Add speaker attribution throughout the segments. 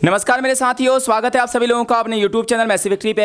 Speaker 1: नमस्कार मेरे साथियों, स्वागत है आप सभी लोगों का अपने YouTube चैनल मैथ्स विक्ट्री पे।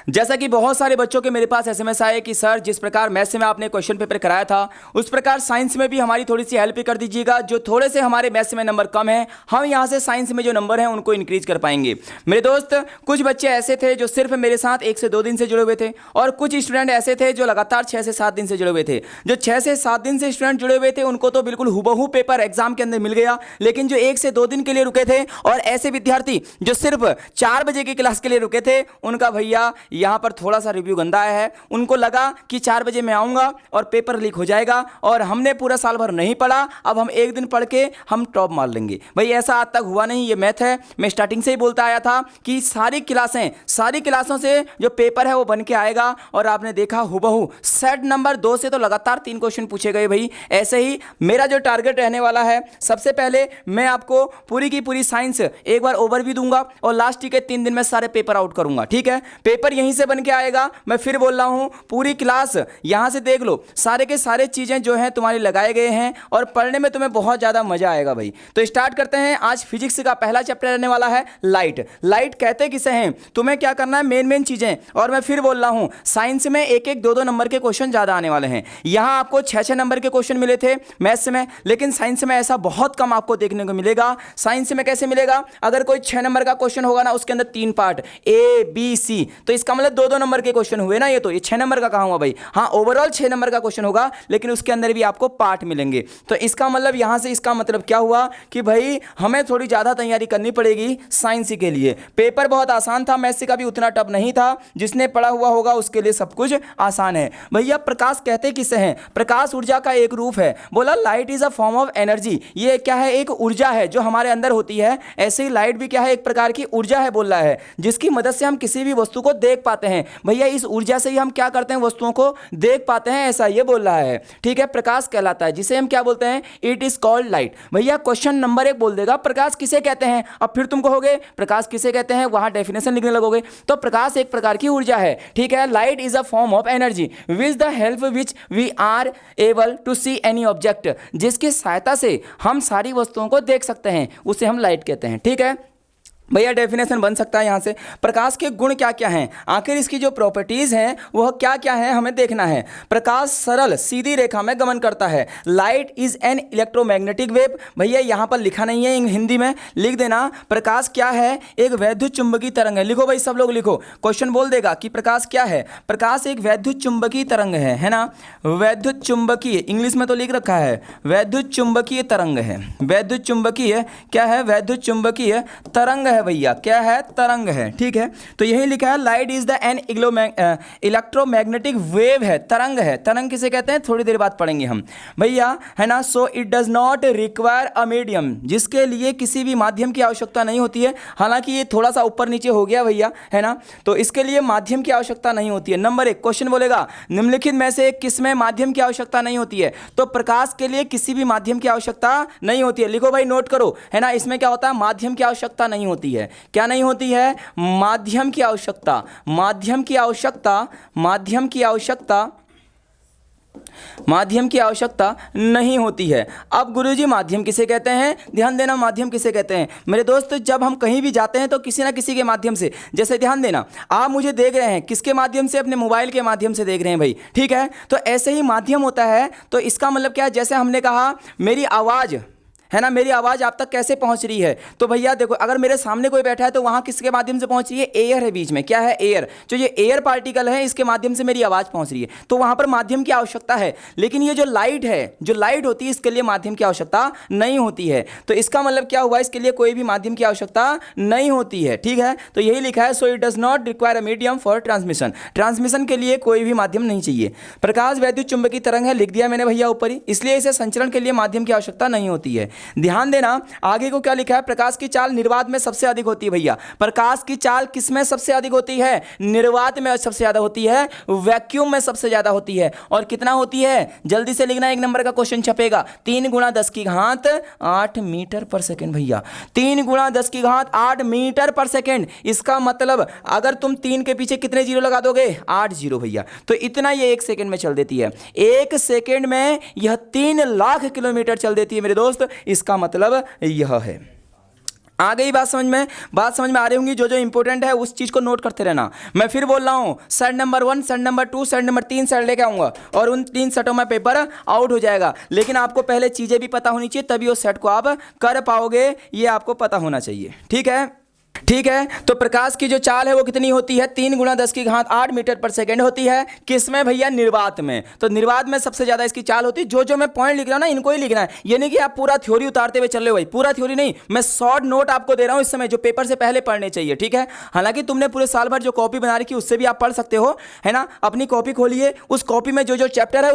Speaker 1: जैसा कि बहुत सारे बच्चों के मेरे पास एसएमएस आए कि सर जिस प्रकार मैथ्स में आपने क्वेश्चन पेपर कराया था उस प्रकार साइंस में भी हमारी थोड़ी सी हेल्प कर दीजिएगा। जो थोड़े से हमारे मैथ्स में नंबर कम है, हम यहाँ से साइंस में जो नंबर हैं उनको इंक्रीज कर पाएंगे। मेरे दोस्त, कुछ बच्चे ऐसे थे जो सिर्फ मेरे साथ 1 से 2 दिन से जुड़े हुए थे और कुछ स्टूडेंट ऐसे थे जो लगातार 6 से 7 दिन से जुड़े हुए थे। जो 6 से 7 दिन से स्टूडेंट जुड़े हुए थे उनको तो बिल्कुल हुबहू पेपर एग्जाम के अंदर मिल गया, लेकिन जो 1 से 2 दिन के लिए रुके थे और ऐसे विद्यार्थी जो सिर्फ 4 बजे की क्लास के लिए रुके थे, उनका भैया यहाँ पर थोड़ा सा रिव्यू गंदा आया है। उनको लगा कि 4 बजे मैं आऊँगा और पेपर लीक हो जाएगा और हमने पूरा साल भर नहीं पढ़ा, अब हम एक दिन पढ़ के हम टॉप मार लेंगे। भाई ऐसा आज तक हुआ नहीं, ये मैथ है। मैं स्टार्टिंग से ही बोलता आया था कि सारी क्लासों से जो पेपर है वो बन के आएगा और आपने देखा हुबहू सेट नंबर 2 से तो लगातार 3 क्वेश्चन पूछे गए। भाई ऐसे ही मेरा जो टारगेट रहने वाला है, सबसे पहले मैं आपको पूरी की पूरी साइंस एक बार ओवरव्यू दूंगा और लास्ट के 3 दिन में सारे पेपर आउट करूंगा। ठीक है, पेपर यहीं से बन के आएगा। मैं फिर बोल रहा हूं, पूरी क्लास यहां से देख लो, सारे के सारे चीजें जो हैं तुम्हारी लगाए गए हैं और पढ़ने में तुम्हें बहुत ज्यादा मजा आएगा। भाई तो स्टार्ट करते हैं। आज फिजिक्स का पहला चैप्टर रहने वाला है लाइट। लाइट कहते किसे हैं, तुम्हें क्या करना है, मेन चीजें। और मैं फिर बोल रहा हूं, साइंस में 1-1, 2-2 नंबर के क्वेश्चन ज्यादा आने वाले हैं। यहां आपको 6-6 नंबर के क्वेश्चन मिले थे मैथ्स में, लेकिन साइंस में ऐसा बहुत कम आपको देखने को मिलेगा। साइंस में कैसे मिलेगा, अगर कोई 6 नंबर का क्वेश्चन होगा ना, उसके अंदर 3 पार्ट A, B, C, तो इसका मतलब 2-2 नंबर के क्वेश्चन हुए ना। ये 6 नंबर का कहां हुआ भाई। हाँ, ओवरऑल 6 नंबर का क्वेश्चन होगा, लेकिन उसके अंदर भी आपको पार्ट मिलेंगे। तो इसका मतलब यहां से इसका मतलब क्या हुआ कि भाई हमें थोड़ी ज्यादा तैयारी करनी पड़ेगी साइंस के लिए। पेपर बहुत आसान था, मैथ्स का भी उतना टफ नहीं था। जिसने पढ़ा हुआ होगा उसके लिए सब कुछ आसान है। भैया प्रकाश कहते किसे हैं, प्रकाश ऊर्जा का एक रूप है। बोला light is a form of energy. ये क्या है, एक ऊर्जा है जो हमारे अंदर होती है। ऐसे ही लाइट भी क्या है, एक प्रकार की ऊर्जा है बोल रहा है, जिसकी मदद से हम किसी भी वस्तु को देख पाते हैं। भैया इस ऊर्जा से ही हम क्या करते हैं, वस्तुओं को देख पाते हैं, ऐसा ये बोल रहा है। ठीक है, प्रकाश कहलाता है, जिसे हम क्या बोलते हैं, इट इज कॉल्ड लाइट। भैया क्वेश्चन नंबर 1 बोल देगा प्रकाश किसे कहते हैं। अब फिर तुम कहोगे प्रकाश किसे कहते हैं, वहां डेफिनेशन लिखने लगोगे। तो प्रकाश एक प्रकार की ऊर्जा है। ठीक है, light is a form of energy which the help which we are able to see any object. जिसकी सहायता से हम सारी वस्तुओं को देख सकते हैं, उसे हम लाइट कहते हैं। ठीक है भैया, डेफिनेशन बन सकता है यहां से। प्रकाश के गुण क्या क्या हैं, आखिर इसकी जो प्रॉपर्टीज हैं वह क्या क्या है, हमें देखना है। प्रकाश सरल सीधी रेखा में गमन करता है। Light is an electromagnetic wave. भैया यहां पर लिखा नहीं है, हिंदी में लिख देना। प्रकाश क्या है, एक वैद्युत चुंबकीय तरंग है। लिखो भाई, सब लोग लिखो। क्वेश्चन बोल देगा कि प्रकाश क्या है। प्रकाश एक वैद्युत चुंबकीय तरंग है ना। वैद्युत चुंबकीय इंग्लिश में तो लिख रखा है, वैद्युत चुंबकीय तरंग है। वैद्युत चुंबकीय क्या है, वैद्युत चुंबकीय तरंग है भैया। क्या है, तरंग है। ठीक है, तो यही लिखा है light is the an electromagnetic wave है, तरंग है। तरंग किसे कहते हैं, थोड़ी देर बाद पढ़ेंगे हम भैया, है ना। So it does not require a medium, जिसके लिए किसी भी माध्यम की आवश्यकता नहीं होती है। हालांकि ये थोड़ा सा ऊपर नीचे हो गया भैया, है ना, तो इसके लिए माध्यम की आवश्यकता नहीं होती है। नंबर 1 क्वेश्चन बोलेगा निम्नलिखित में से किसमें माध्यम की आवश्यकता नहीं होती है। तो प्रकाश के लिए किसी भी माध्यम की आवश्यकता नहीं होती है। लिखो भाई, नोट करो, है ना। इसमें क्या होता है, माध्यम की आवश्यकता नहीं होती है। क्या नहीं होती है, माध्यम की आवश्यकता। माध्यम की आवश्यकता, माध्यम की आवश्यकता, माध्यम की आवश्यकता नहीं होती है। अब गुरुजी माध्यम किसे कहते हैं, ध्यान देना, माध्यम किसे कहते हैं मेरे दोस्त। जब हम कहीं भी जाते हैं तो किसी ना किसी के माध्यम से, जैसे ध्यान देना, आप मुझे देख रहे हैं किसके माध्यम से, अपने मोबाइल के माध्यम से देख रहे हैं भाई। ठीक है, तो ऐसे ही माध्यम होता है। तो इसका मतलब क्या है, जैसे हमने कहा मेरी आवाज़, है ना, मेरी आवाज़ आप तक कैसे पहुंच रही है। तो भैया देखो, अगर मेरे सामने कोई बैठा है तो वहां किसके माध्यम से पहुंच रही है, एयर है बीच में। क्या है, एयर। जो ये एयर पार्टिकल है, इसके माध्यम से मेरी आवाज़ पहुंच रही है, तो वहां पर माध्यम की आवश्यकता है। लेकिन ये जो लाइट है, जो लाइट होती है, इसके लिए माध्यम की आवश्यकता नहीं होती है। तो इसका मतलब क्या हुआ, इसके लिए कोई भी माध्यम की आवश्यकता नहीं होती है। ठीक है, तो यही लिखा है, so it does not require a medium for transmission. Transmission के लिए कोई भी माध्यम नहीं चाहिए। प्रकाश वैद्युत चुंबकीय तरंग है, लिख दिया मैंने भैया ऊपर ही, इसलिए इसे संचरण के लिए माध्यम की आवश्यकता नहीं होती है। ध्यान देना, आगे को क्या लिखा है, प्रकाश की चाल निर्वात में सबसे अधिक होती है। भैया प्रकाश की चाल किसमें सबसे अधिक होती है, निर्वात में सबसे ज्यादा होती है, वैक्यूम में सबसे ज्यादा होती है। और कितना होती है, जल्दी से लिखना, 1 नंबर का क्वेश्चन छपेगा। 3 × 10⁸ मीटर पर सेकेंड। भैया 3 × 10⁸ मीटर पर सेकेंड। इसका मतलब अगर तुम 3 के पीछे कितने जीरो लगा दोगे, 8 जीरो भैया। तो इतना ये 1 सेकेंड में चल देती है। 1 सेकेंड में यह 3 लाख किलोमीटर चल देती है मेरे दोस्त। इसका मतलब यह है। आ गई बात समझ में? बात समझ में आ रही होंगी। जो जो इंपॉर्टेंट है उस चीज़ को नोट करते रहना। मैं फिर बोल रहा हूँ, set number 1, set number 2, set number 3 set लेके आऊँगा और उन 3 सेटों में पेपर आउट हो जाएगा। लेकिन आपको पहले चीज़ें भी पता होनी चाहिए, तभी उस सेट को आप कर पाओगे, ये आपको पता होना चाहिए। ठीक है, ठीक है। तो प्रकाश की जो चाल है वो कितनी होती है? 3 × 10⁸ मीटर पर सेकेंड होती है। किसमें भैया? निर्वात में। तो निर्वात में सबसे ज्यादा इसकी चाल होती है। जो जो मैं पॉइंट लिख रहा हूं ना, इनको ही लिखना है। ये नहीं कि आप पूरा थ्योरी उतारते हुए चल रहे हो भाई, पूरा थ्योरी नहीं, मैं शॉर्ट नोट आपको दे रहा हूं इस समय, जो पेपर से पहले पढ़ने चाहिए। ठीक है, हालांकि तुमने पूरे साल भर जो कॉपी बना रखी उससे भी आप पढ़ सकते हो, है ना। अपनी कॉपी खोलिए, उस कॉपी में जो जो चैप्टर है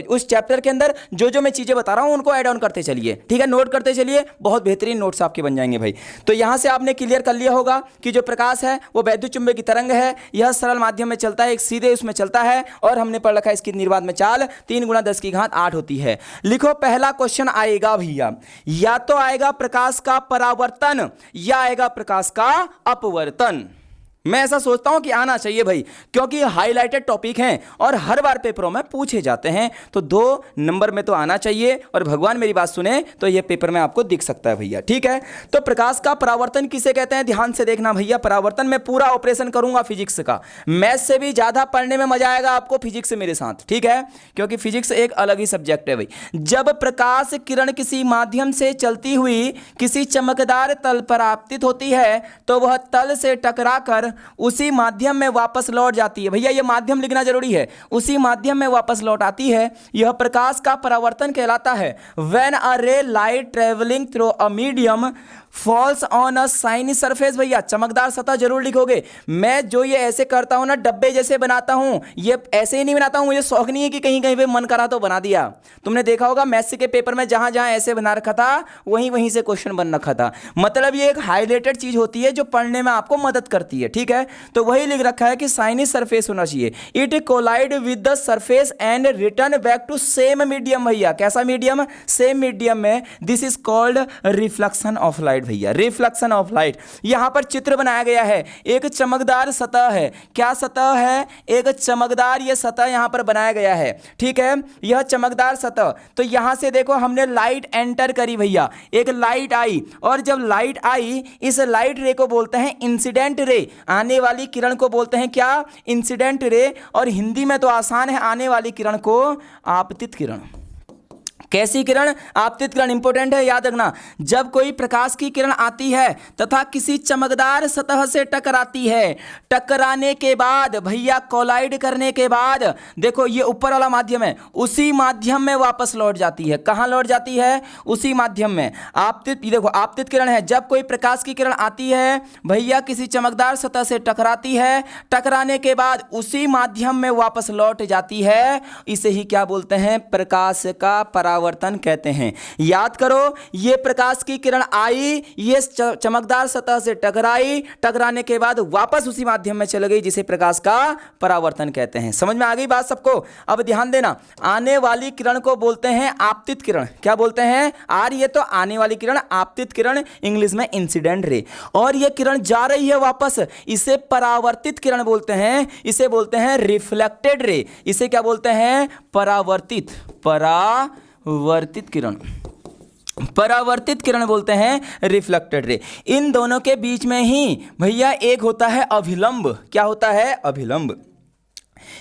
Speaker 1: उस चैप्टर के अंदर जो जो मैं चीजें बता रहा हूं उनको ऐड ऑन करते चलिए। ठीक है, नोट करते चलिए, बहुत बेहतरीन नोट्स आपके बन जाएंगे भाई। तो यहां से आपने क्लियर कर लिया होगा कि जो प्रकाश है वो वैद्युत चुंबकीय की तरंग है, यह सरल माध्यम में चलता है, एक सीधे उसमें चलता है, और हमने पढ़ रखा है इसकी निर्वात में चाल 3 × 10⁸ होती है। लिखो, पहला क्वेश्चन आएगा भैया, या तो आएगा प्रकाश का परावर्तन या आएगा प्रकाश का अपवर्तन। मैं ऐसा सोचता हूं कि आना चाहिए भाई, क्योंकि हाईलाइटेड टॉपिक हैं और हर बार पेपरों में पूछे जाते हैं, तो 2 नंबर में तो आना चाहिए। और भगवान मेरी बात सुने तो ये पेपर में आपको दिख सकता है भैया। ठीक है, तो प्रकाश का परावर्तन किसे कहते हैं? ध्यान से देखना भैया, परावर्तन में पूरा ऑपरेशन करूंगा फिजिक्स का। मैथ से भी ज्यादा पढ़ने में मजा आएगा आपको फिजिक्स से मेरे साथ। ठीक है, क्योंकि फिजिक्स एक अलग ही सब्जेक्ट है भाई। जब प्रकाश किरण किसी माध्यम से चलती हुई किसी चमकदार तल पर आपतित होती है तो वह तल से टकराकर उसी माध्यम में वापस लौट जाती है। भैया ये माध्यम लिखना जरूरी है, उसी माध्यम में वापस लौट आती है, यह प्रकाश का परावर्तन कहलाता है। व्हेन अ रे light travelling through a medium falls on a shiny surface. भैया चमकदार सतह जरूर लिखोगे। मैं जो ये ऐसे करता हूं ना, डब्बे जैसे बनाता हूं, ये ऐसे ही नहीं बनाता हूं, मुझे शौक नहीं है कि कहीं कहीं पे मन करा तो बना दिया। तुमने देखा होगा मैथ्स के पेपर में जहां जहां ऐसे बना रखा था वहीं वहीं से क्वेश्चन बन रखा था। मतलब ये एक हाईलाइटेड चीज होती है जो पढ़ने में आपको मदद करती है। ठीक है, तो वही लिख रखा है कि शाइनी सरफेस होना चाहिए। It collide with the surface and return back to same medium. भैया कैसा मीडियम? सेम मीडियम में। This is called reflection of light. भैया रिफ्लेक्शन ऑफ लाइट। यहां पर चित्र बनाया गया है, एक चमकदार सतह है। क्या सतह है? एक चमकदार ये सतह यहां पर बनाया गया है। ठीक है, यह चमकदार सतह। तो यहां से देखो हमने लाइट एंटर करी भैया, एक लाइट आई, और जब लाइट आई इस लाइट रे को बोलते हैं इंसिडेंट रे। आने वाली किरण को बोलते हैं क्या? Incident ray. और हिंदी में तो आसान है, आने वाली किरण को आपतित किरण। कैसी किरण? आपतित किरण। इंपॉर्टेंट है, याद रखना। जब कोई प्रकाश की किरण आती है तथा किसी चमकदार सतह से टकराती है, टकराने के बाद भैया कोलाइड करने के बाद देखो ये ऊपर वाला माध्यम है, उसी माध्यम में वापस लौट जाती है। कहां लौट जाती है? उसी माध्यम में। आपतित, देखो आपतित किरण है, जब कोई प्रकाश की किरण आती है भैया किसी चमकदार सतह से टकराती है, टकराने के बाद उसी माध्यम में वापस लौट जाती है। इसे ही क्या बोलते हैं? प्रकाश का परावर्तन कहते हैं। याद करो, ये प्रकाश की किरण आई, ये चमकदार सतह से टकराई, टकराने के बाद वापस उसी माध्यम में चली गई, जिसे प्रकाश का परावर्तन कहते हैं। समझ में आ गई बात सबको? अब ध्यान देना, आने वाली किरण को बोलते हैं आपतित किरण। क्या बोलते हैं? आ रही है तो आने वाली किरण, आपतित किरण, इंग्लिश में इंसिडेंट रे। और ये किरण जा रही है वापस, इसे परावर्तित किरण बोलते हैं, इसे बोलते हैं रिफ्लेक्टेड रे। इसे क्या बोलते हैं? परावर्तित किरण। परावर्तित किरण बोलते हैं रिफ्लेक्टेड रे। इन दोनों के बीच में ही भैया एक होता है अभिलंब। क्या होता है? अभिलंब।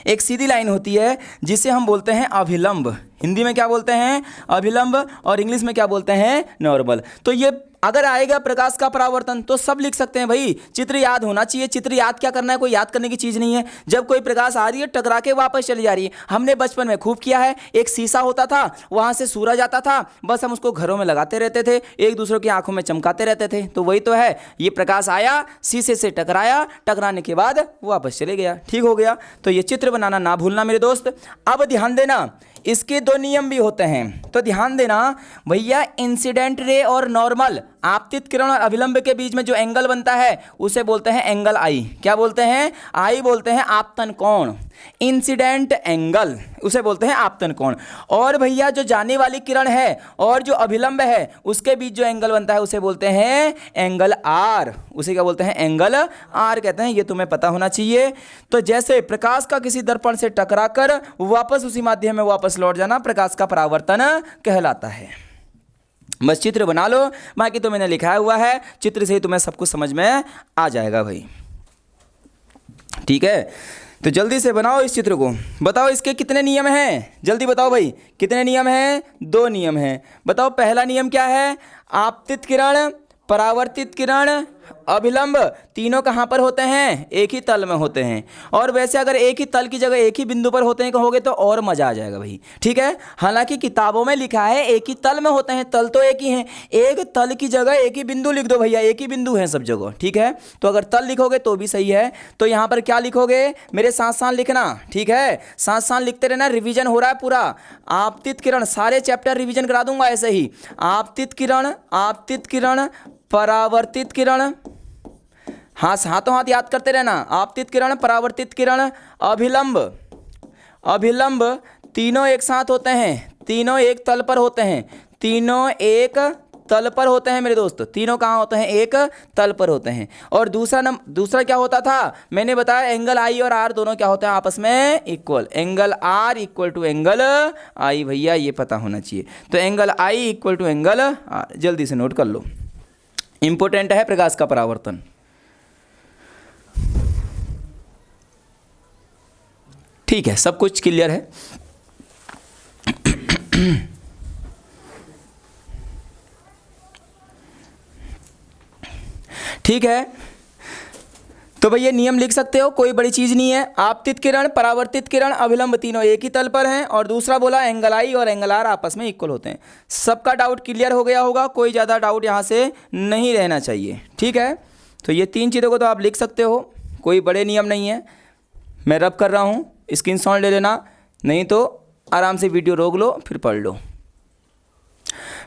Speaker 1: एक सीधी लाइन होती है जिसे हम बोलते हैं अभिलंब। हिंदी में क्या बोलते हैं? अभिलंब। और इंग्लिश में क्या बोलते हैं? नॉर्मल। तो ये अगर आएगा प्रकाश का परावर्तन तो सब लिख सकते हैं भाई। चित्र याद होना चाहिए। चित्र याद क्या करना है? कोई याद करने की चीज नहीं है। जब कोई प्रकाश आ रही है टकरा के वापस चली जा रही है। हमने बचपन में खूब किया है। एक शीशा होता था, वहां से सूरज आता था, बस हम उसको घरों में लगाते रहते थे, एक दूसरे की आंखों में चमकाते रहते थे। तो वही तो है, ये प्रकाश आया, शीशे से टकराया, टकराने के बाद वापस चले गया। ठीक हो गया? तो ये चित्र बनाना ना भूलना मेरे दोस्त। अब ध्यान देना, इसके 2 नियम भी होते हैं, तो ध्यान देना भैया। इंसिडेंट रे और नॉर्मल, आपतित किरण और अभिलंब के बीच में जो एंगल बनता है उसे बोलते हैं एंगल आई। क्या बोलते हैं? आई बोलते हैं आपतन कोण। इंसिडेंट एंगल उसे बोलते हैं आपतन कोण। और भैया जो जाने वाली किरण है और जो अभिलंब है उसके बीच जो एंगल बनता है उसे बोलते हैं एंगल आर। उसे क्या बोलते हैं? एंगल आर कहते हैं। ये तुम्हें पता होना चाहिए। तो जैसे प्रकाश का किसी दर्पण से टकराकर वापस उसी माध्यम में वापस लौट जाना प्रकाश का परावर्तन कहलाता है। बस चित्र बना लो, बाकी तो मैंने लिखा हुआ है, चित्र से ही तुम्हें सब कुछ समझ में आ जाएगा भाई। ठीक है, तो जल्दी से बनाओ इस चित्र को। बताओ इसके कितने नियम हैं, जल्दी बताओ भाई, कितने नियम हैं? 2 नियम हैं। बताओ पहला नियम क्या है? आपतित किरण, परावर्तित किरण, अभिलंब तीनों कहाँ पर होते हैं? एक ही तल में होते हैं। और वैसे अगर एक ही तल की जगह एक ही बिंदु पर होते हैं कहोगे तो और मजा आ जाएगा भाई। ठीक है, हालांकि किताबों में लिखा है एक ही तल में होते हैं, तल तो एक ही हैं, एक तल की जगह एक ही बिंदु लिख दो भैया, एक ही बिंदु है सब जगह। ठीक है, तो अगर तल लिखोगे तो भी सही है। तो यहाँ पर क्या लिखोगे? मेरे साथ साथ लिखना। ठीक है, साथ साथ लिखते रहना, रिविजन हो रहा है पूरा। आपतित किरण, सारे चैप्टर रिविजन करा दूंगा ऐसे ही। आपतित किरण, आपतित किरण, परावर्तित किरण, हाँ हाथों हाथ याद करते रहना। आपतित किरण, परावर्तित किरण, अभिलंब, अभिलंब तीनों एक साथ होते हैं, तीनों एक तल पर होते हैं, तीनों एक तल पर होते हैं मेरे दोस्त। तीनों कहाँ होते हैं? एक तल पर होते हैं। और दूसरा क्या होता था? मैंने बताया एंगल आई और आर दोनों क्या होते हैं? आपस में equal. Angle R equal to angle I, भैया ये पता होना चाहिए। तो angle I equal to angle R, जल्दी से नोट कर लो, इंपॉर्टेंट है प्रकाश का परावर्तन। ठीक है, सब कुछ क्लियर है। ठीक है, तो भैया नियम लिख सकते हो, कोई बड़ी चीज नहीं है। आपतित किरण, परावर्तित किरण, अभिलंब तीनों एक ही तल पर हैं। और दूसरा बोला एंगल आई और एंगल आर आपस में इक्वल होते हैं। सबका डाउट क्लियर हो गया होगा, कोई ज़्यादा डाउट यहाँ से नहीं रहना चाहिए। ठीक है, तो ये 3 चीज़ों को तो आप लिख सकते हो, कोई बड़े नियम नहीं है। मैं रब कर रहा हूँ, स्क्रीनशॉट ले लेना, नहीं तो आराम से वीडियो रोक लो फिर पढ़ लो।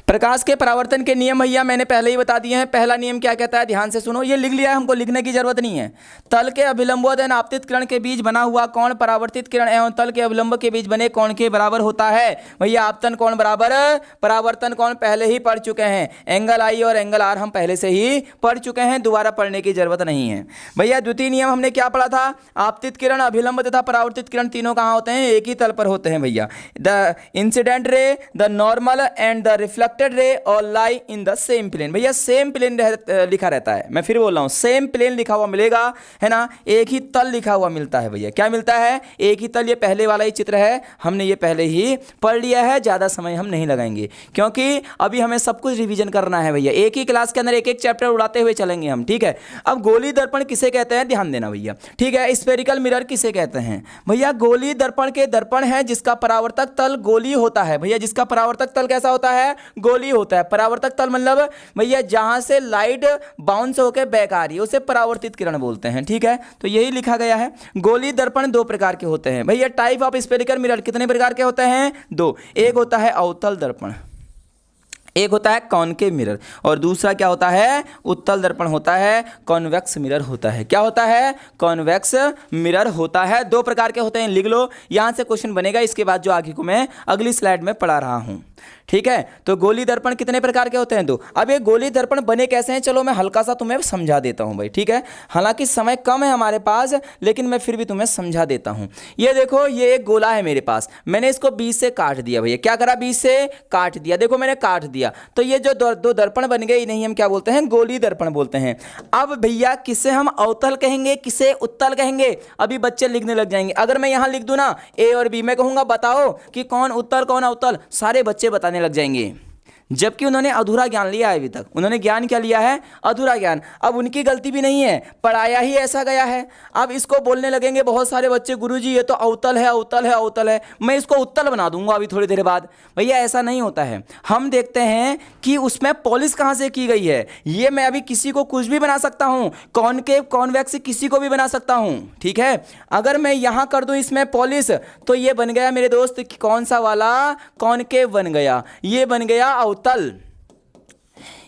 Speaker 1: प्रकाश के परावर्तन के नियम भैया मैंने पहले ही बता दिए हैं। पहला नियम क्या कहता है? ध्यान से सुनो, ये लिख लिया है, हमको लिखने की जरूरत नहीं है। तल के अभिलंबोदय आपतित किरण के बीच बना हुआ कोण परावर्तित किरण एवं तल के अभिलंब के बीच बने कोण के बराबर होता है। भैया आपतन कोण बराबर परावर्तन कोण पहले ही पढ़ चुके हैं। एंगल आई और एंगल आर हम पहले से ही पढ़ चुके हैं, दोबारा पढ़ने की जरूरत नहीं है। भैया द्वितीय नियम हमने क्या पढ़ा था? आपतित किरण, अभिलंब तथा परावर्तित किरण तीनों कहाँ होते हैं? एक ही तल पर होते हैं भैया। The incident ray, the normal and the reflected ray और लाई इन द सेम प्लेन। भैया सेम प्लेन लिखा रहता है, मैं फिर बोल रहा हूं, सेम प्लेन लिखा हुआ मिलेगा, है ना। एक ही तल लिखा हुआ मिलता है भैया। क्या मिलता है? एक ही तल। ये पहले वाला ही चित्र है, हमने ये पहले ही पढ़ लिया है, ज़्यादा समय हम नहीं लगाएंगे क्योंकि अभी हमें सब कुछ रिवीजन करना है भैया। एक ही क्लास के अंदर एक एक चैप्टर उड़ाते हुए चलेंगे हम, ठीक है। अब गोली दर्पण किसे कहते हैं? ध्यान देना भैया, ठीक है। स्फेरिकल मिरर किसे कहते हैं? भैया गोली दर्पण के दर्पण है जिसका परावर्तक तल गोली होता है। भैया जिसका परावर्तक तल कैसा होता है? गोली होता है। परावर्तक तल मतलब भैया जहां से लाइट बाउंस होकर बैक आ रही है उसे परावर्तित किरण बोलते हैं, ठीक है। तो यही लिखा गया है। गोली दर्पण 2 प्रकार के होते हैं भैया। टाइप ऑफ स्फेरिकल मिरर कितने प्रकार के होते हैं? 2। एक होता है अवतल दर्पण, एक होता है कॉनकेव मिरर, और दूसरा क्या होता है? उत्तल दर्पण होता है, कॉन्वेक्स मिरर होता है। क्या होता है? कॉन्वेक्स मिरर होता है। 2 प्रकार के होते हैं, लिख लो, यहां से क्वेश्चन बनेगा इसके बाद जो आगे को मैं अगली स्लाइड में पढ़ा रहा हूं, ठीक है। तो गोली दर्पण कितने प्रकार के होते हैं? 2। अब ये गोली दर्पण बने कैसे हैं, चलो मैं हल्का सा तुम्हें समझा देता हूं भाई, ठीक है। हालांकि समय कम है हमारे पास, लेकिन मैं फिर भी तुम्हें समझा देता हूं। ये देखो, ये एक गोला है मेरे पास, मैंने इसको बीच से काट दिया भैया। क्या करा? बीच से काट दिया। देखो मैंने काट दिया, तो ये जो 2 दर्पण बन गए, इन्हें हम क्या बोलते हैं? गोली दर्पण बोलते हैं। अब भैया किसे हम अवतल कहेंगे, किसे उत्तल कहेंगे? अभी बच्चे लिखने लग जाएंगे। अगर मैं यहां लिख दूं ना ए और बी, मैं कहूंगा बताओ कि कौन उत्तल कौन अवतल, सारे बच्चे बताने लग जाएंगे, जबकि उन्होंने अधूरा ज्ञान लिया है अभी तक। उन्होंने ज्ञान क्या लिया है? अधूरा ज्ञान। अब उनकी गलती भी नहीं है, पढ़ाया ही ऐसा गया है। अब इसको बोलने लगेंगे बहुत सारे बच्चे, गुरुजी ये तो अवतल है, अवतल है, अवतल है, मैं इसको उत्तल बना दूंगा अभी थोड़ी देर बाद। भैया ऐसा नहीं होता है। हम देखते हैं कि उसमें पॉलिश कहाँ से की गई है। ये मैं अभी किसी को कुछ भी बना सकता हूँ, कॉनकेव कॉन्वेक्स किसी को भी बना सकता हूँ, ठीक है। अगर मैं यहाँ कर दूँ इसमें पॉलिश, तो ये बन गया मेरे दोस्त कौन सा वाला? कॉनकेव बन गया। ये बन गया अवतल।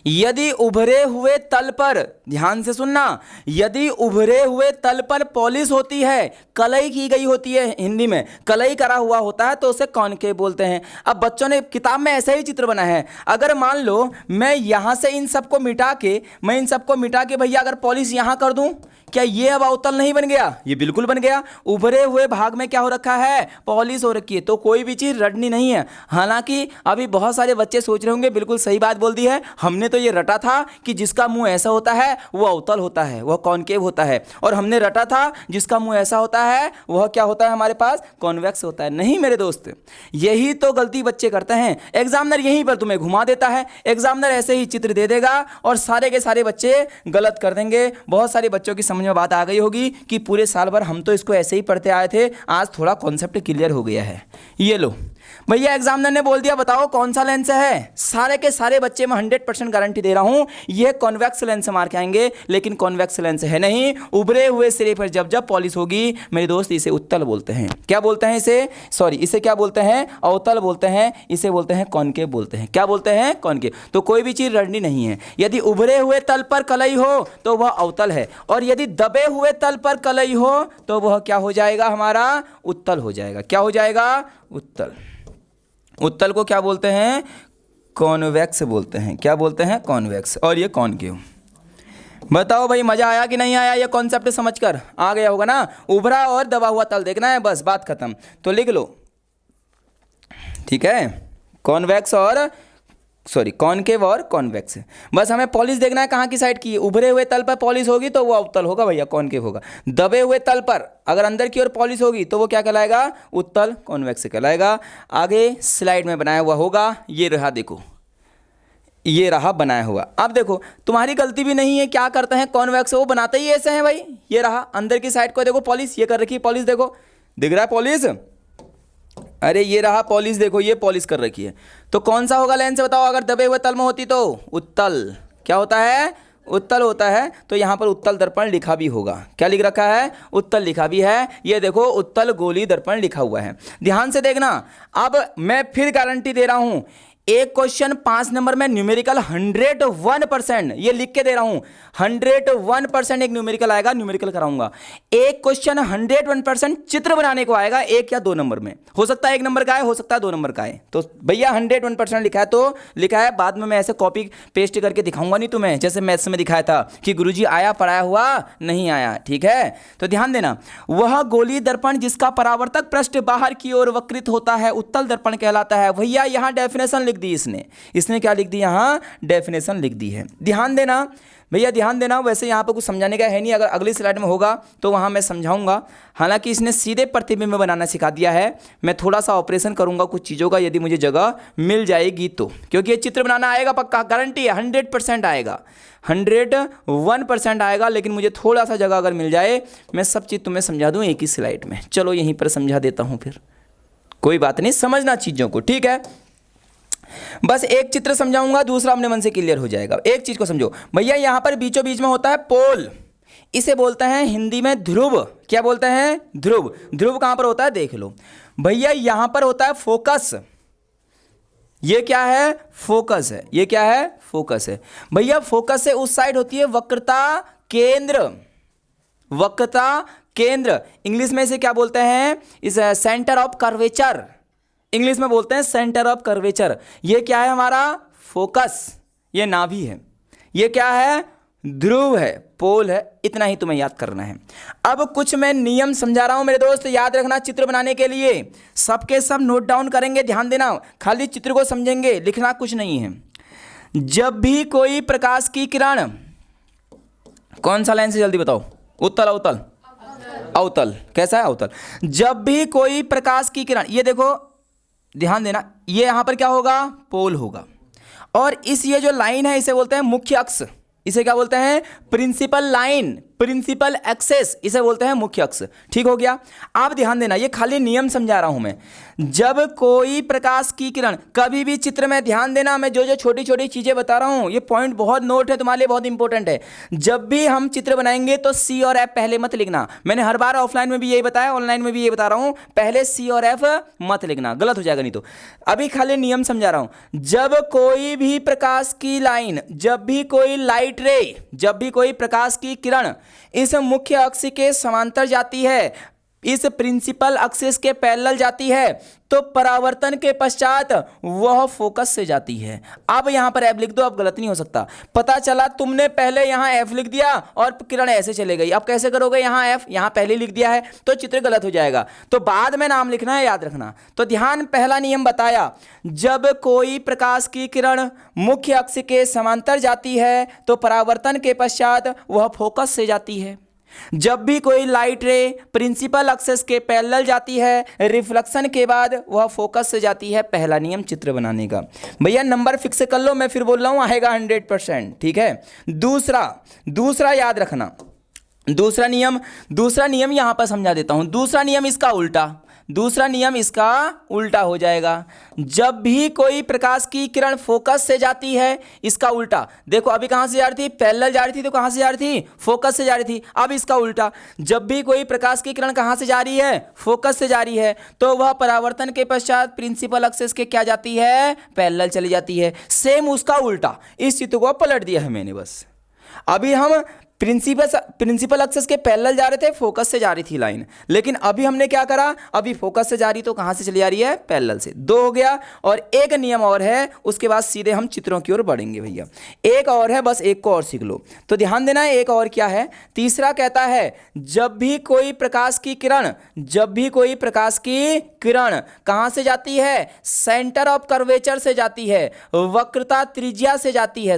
Speaker 1: यदि उभरे हुए तल पर, ध्यान से सुनना, यदि उभरे हुए तल पर पॉलिश होती है, कलई की गई होती है, हिंदी में कलई करा हुआ होता है, तो उसे कॉनकेव बोलते हैं। अब बच्चों ने किताब में ऐसा ही चित्र बना है। अगर मान लो मैं यहां से इन सबको मिटा के भैया अगर पॉलिश यहां कर दूं, क्या ये अब अवतल नहीं बन गया? ये बिल्कुल बन गया। उभरे हुए भाग में क्या हो रखा है? पॉलिश हो रखी है। तो कोई भी चीज रटनी नहीं है। हालांकि अभी बहुत सारे बच्चे सोच रहे होंगे, बिल्कुल सही बात बोल दी है, हमने तो ये रटा था कि जिसका मुंह ऐसा होता है वह अवतल होता है, वह कॉनकेव होता है, और हमने रटा था जिसका मुंह ऐसा होता है वह क्या होता है हमारे पास? कॉन्वेक्स होता है। नहीं मेरे दोस्त, यही तो गलती बच्चे करते हैं। एग्जामिनर यहीं पर तुम्हें घुमा देता है, एग्जामिनर ऐसे ही चित्र दे देगा और सारे के सारे बच्चे गलत कर देंगे। बहुत सारे बच्चों की समझ में बात आ गई होगी कि पूरे साल भर हम तो इसको ऐसे ही पढ़ते आए थे, आज थोड़ा कॉन्सेप्ट क्लियर हो गया है। ये लो भैया, एग्जामिनर ने बोल दिया बताओ कौन सा लेंस है। सारे के सारे बच्चे मैं 100% गारंटी दे रहा हूं यह कॉन्वेक्स लेंस मार के आएंगे, लेकिन कॉन्वेक्स लेंस है नहीं। उभरे हुए सिरे पर जब जब पॉलिश होगी मेरे दोस्त, इसे उत्तल बोलते हैं। क्या बोलते हैं इसे? सॉरी, इसे क्या बोलते हैं? अवतल बोलते हैं। इसे बोलते हैं कॉनकेव बोलते हैं। क्या बोलते हैं? कॉनकेव। तो कोई भी चीज रटनी नहीं है। यदि उभरे हुए तल पर कलई हो तो वह अवतल है, और यदि दबे हुए तल पर कलई हो तो वह क्या हो जाएगा? हमारा उत्तल हो जाएगा। क्या हो जाएगा? उत्तल। उत्तल को क्या बोलते हैं? कॉन्वेक्स बोलते हैं। क्या बोलते हैं? कॉन्वेक्स। और ये कॉनकेव। बताओ भाई, मजा आया कि नहीं आया? ये कॉन्सेप्ट समझकर आ गया होगा ना? उभरा और दबा हुआ तल देखना है, बस बात खत्म। तो लिख लो, ठीक है, कॉन्वेक्स और कॉनकेव और कॉन्वेक्स। बस हमें पॉलिश देखना है कहाँ की साइड की। उभरे हुए तल पर पॉलिश होगी तो वो अवतल होगा भैया, कॉनकेव होगा। दबे हुए तल पर अगर अंदर की ओर पॉलिश होगी तो वो क्या कहलाएगा? उत्तल, कॉन्वेक्स कहलाएगा। आगे स्लाइड में बनाया हुआ होगा, ये रहा, देखो ये रहा बनाया हुआ। अब देखो तुम्हारी गलती भी नहीं है, क्या करते हैं कॉन्वेक्स वो बनाते ही ऐसे हैं भाई। ये रहा अंदर की साइड को, देखो पॉलिश ये कर रखी है, पॉलिश देखो, दिख रहा है पॉलिश? अरे ये रहा पॉलिश, देखो ये पॉलिश कर रखी है। तो कौन सा होगा लेंस बताओ? अगर दबे हुए तल में होती तो उत्तल। क्या होता है? उत्तल होता है। तो यहाँ पर उत्तल दर्पण लिखा भी होगा। क्या लिख रखा है? उत्तल लिखा भी है। ये देखो उत्तल गोली दर्पण लिखा हुआ है। ध्यान से देखना। अब मैं फिर गारंटी दे रहा हूं, एक क्वेश्चन 5 नंबर में न्यूमेरिकल 101%, ये लिख के दे रहा हूं, 101% एक न्यूमेरिकल आएगा, न्यूमेरिकल कराऊंगा। एक क्वेश्चन 101% चित्र बनाने को आएगा, 1 या 2 नंबर में। हो सकता है 1 नंबर का है, हो सकता है 2 नंबर का है। तो भैया 101% लिखा है तो लिखा है। बाद में मैं ऐसे कॉपी पेस्ट करके दिखाऊंगा नहीं तुम्हें, जैसे मैथ्स में दिखाया था कि गुरुजी आया पढ़ाया हुआ नहीं आया। ठीक है, तो ध्यान देना। वह गोली दर्पण जिसका परावर्तक पृष्ठ बाहर की ओर वक्रित होता है उत्तल दर्पण कहलाता है। भैया यहां डेफिनेशन लिख दी इसने क्या लिख दी? यहां डेफिनेशन लिख दी है। ध्यान देना भैया, ध्यान देना। वैसे यहां पर कुछ समझाने का है नहीं, अगर अगली स्लाइड में होगा तो वहां मैं समझाऊंगा। हालांकि इसने सीधे प्रतिबिंब बनाना सिखा दिया है। मैं थोड़ा सा ऑपरेशन करूंगा कुछ चीज़ों का, यदि मुझे जगह मिल जाएगी तो, क्योंकि ये चित्र बनाना आएगा पक्का, गारंटी है, 100% आएगा, 101% आएगा। लेकिन मुझे थोड़ा सा जगह अगर मिल जाए, मैं सब चीज़ तुम्हें समझा दूँ एक ही स्लाइड में। चलो यहीं पर समझा देता हूँ, फिर कोई बात नहीं, समझना चीज़ों को, ठीक है। बस एक चित्र समझाऊंगा, दूसरा अपने मन से क्लियर हो जाएगा। एक चीज को समझो भैया, यहां पर बीचों बीच में होता है पोल, इसे बोलते हैं हिंदी में ध्रुव। क्या बोलते हैं? ध्रुव। ध्रुव कहां पर होता है देख लो भैया, यहां पर होता है फोकस। ये क्या है? फोकस है। ये क्या है? फोकस है भैया। फोकस से उस साइड होती है वक्रता केंद्र। वक्रता केंद्र इंग्लिश में इसे क्या बोलते हैं? इस सेंटर ऑफ कर्वेचर, इंग्लिश में बोलते हैं सेंटर ऑफ कर्वेचर। ये क्या है? हमारा फोकस। ये नाभि है। ये क्या है? ध्रुव है, पोल है। इतना ही तुम्हें याद करना है। अब कुछ मैं नियम समझा रहा हूं मेरे दोस्त, याद रखना चित्र बनाने के लिए। सबके सब नोट डाउन करेंगे, ध्यान देना, खाली चित्र को समझेंगे, लिखना कुछ नहीं है। जब भी कोई प्रकाश की किरण, कौन सा लाइन से जल्दी बताओ? उत्तल अवतल? अवतल। कैसा है? अवतल। जब भी कोई प्रकाश की किरण, ये देखो ध्यान देना, ये यहां पर क्या होगा? पोल होगा। और इस ये जो लाइन है इसे बोलते हैं मुख्य अक्ष। इसे क्या बोलते हैं? Principal line. प्रिंसिपल एक्सेस, इसे बोलते हैं मुख्य अक्ष। ठीक हो गया। आप ध्यान देना, ये खाली नियम समझा रहा हूं मैं। जब कोई प्रकाश की किरण, कभी भी चित्र में ध्यान देना, मैं जो जो छोटी छोटी चीजें बता रहा हूं, ये पॉइंट बहुत नोट है तुम्हारे लिए, बहुत इंपॉर्टेंट है। जब भी हम चित्र बनाएंगे तो सी और एफ पहले मत लिखना। मैंने हर बार ऑफलाइन में भी यही बताया, ऑनलाइन में भी यही बता रहा हूं, पहले सी और एफ मत लिखना, गलत हो जाएगा नहीं तो। अभी खाली नियम समझा रहा हूं। जब कोई भी प्रकाश की लाइन, जब भी कोई लाइट रे, जब भी कोई प्रकाश की किरण इस मुख्य अक्ष के समांतर जाती है, इस प्रिंसिपल एक्सिस के पैरेलल जाती है, तो परावर्तन के पश्चात वह फोकस से जाती है। अब यहां पर एफ लिख दो, अब गलत नहीं हो सकता। पता चला तुमने पहले यहां एफ लिख दिया और किरण ऐसे चले गई, अब कैसे करोगे? यहां एफ, यहां पहले लिख दिया है तो चित्र गलत हो जाएगा, तो बाद में नाम लिखना है, याद रखना। तो ध्यान, पहला नियम बताया, जब कोई प्रकाश की किरण मुख्य अक्ष के समांतर जाती है तो परावर्तन के पश्चात वह फोकस से जाती है। जब भी कोई लाइट रे प्रिंसिपल एक्सिस के पैरेलल जाती है, रिफ्लेक्शन के बाद वह फोकस से जाती है। पहला नियम चित्र बनाने का। भैया नंबर फिक्स कर लो, मैं फिर बोल रहा हूं, आएगा 100%। ठीक है। दूसरा याद रखना, दूसरा नियम यहां पर समझा देता हूं। दूसरा नियम इसका उल्टा हो जाएगा। जब भी कोई प्रकाश की किरण फोकस से जाती है, इसका उल्टा। देखो अभी कहां से जा रही थी? पैरेलल जा रही थी, तो कहां से जा रही थी? फोकस से जा रही थी। अब इसका उल्टा, जब भी कोई प्रकाश की किरण कहां से जा रही है? फोकस से जा रही है, तो वह परावर्तन के पश्चात प्रिंसिपल एक्सिस के क्या जाती है? पैरेलल चली जाती है। सेम उसका उल्टा, इस चित्र को पलट दिया है मैंने बस। अभी हम प्रिंसिपल एक्सिस के पैरेलल जा रहे थे, फोकस से जा रही थी लाइन, लेकिन अभी हमने क्या करा? अभी फोकस से जा रही तो कहां से चली जा रही है? पैरेलल से। 2 हो गया। और एक नियम और है, उसके बाद सीधे हम चित्रों की ओर बढ़ेंगे भैया। एक और है, बस एक को और सीख लो। तो ध्यान देना है, एक और क्या है? तीसरा कहता है, जब भी कोई प्रकाश की किरण कहां से जाती है? सेंटर ऑफ कर्वेचर से जाती है, वक्रता त्रिज्या से जाती है,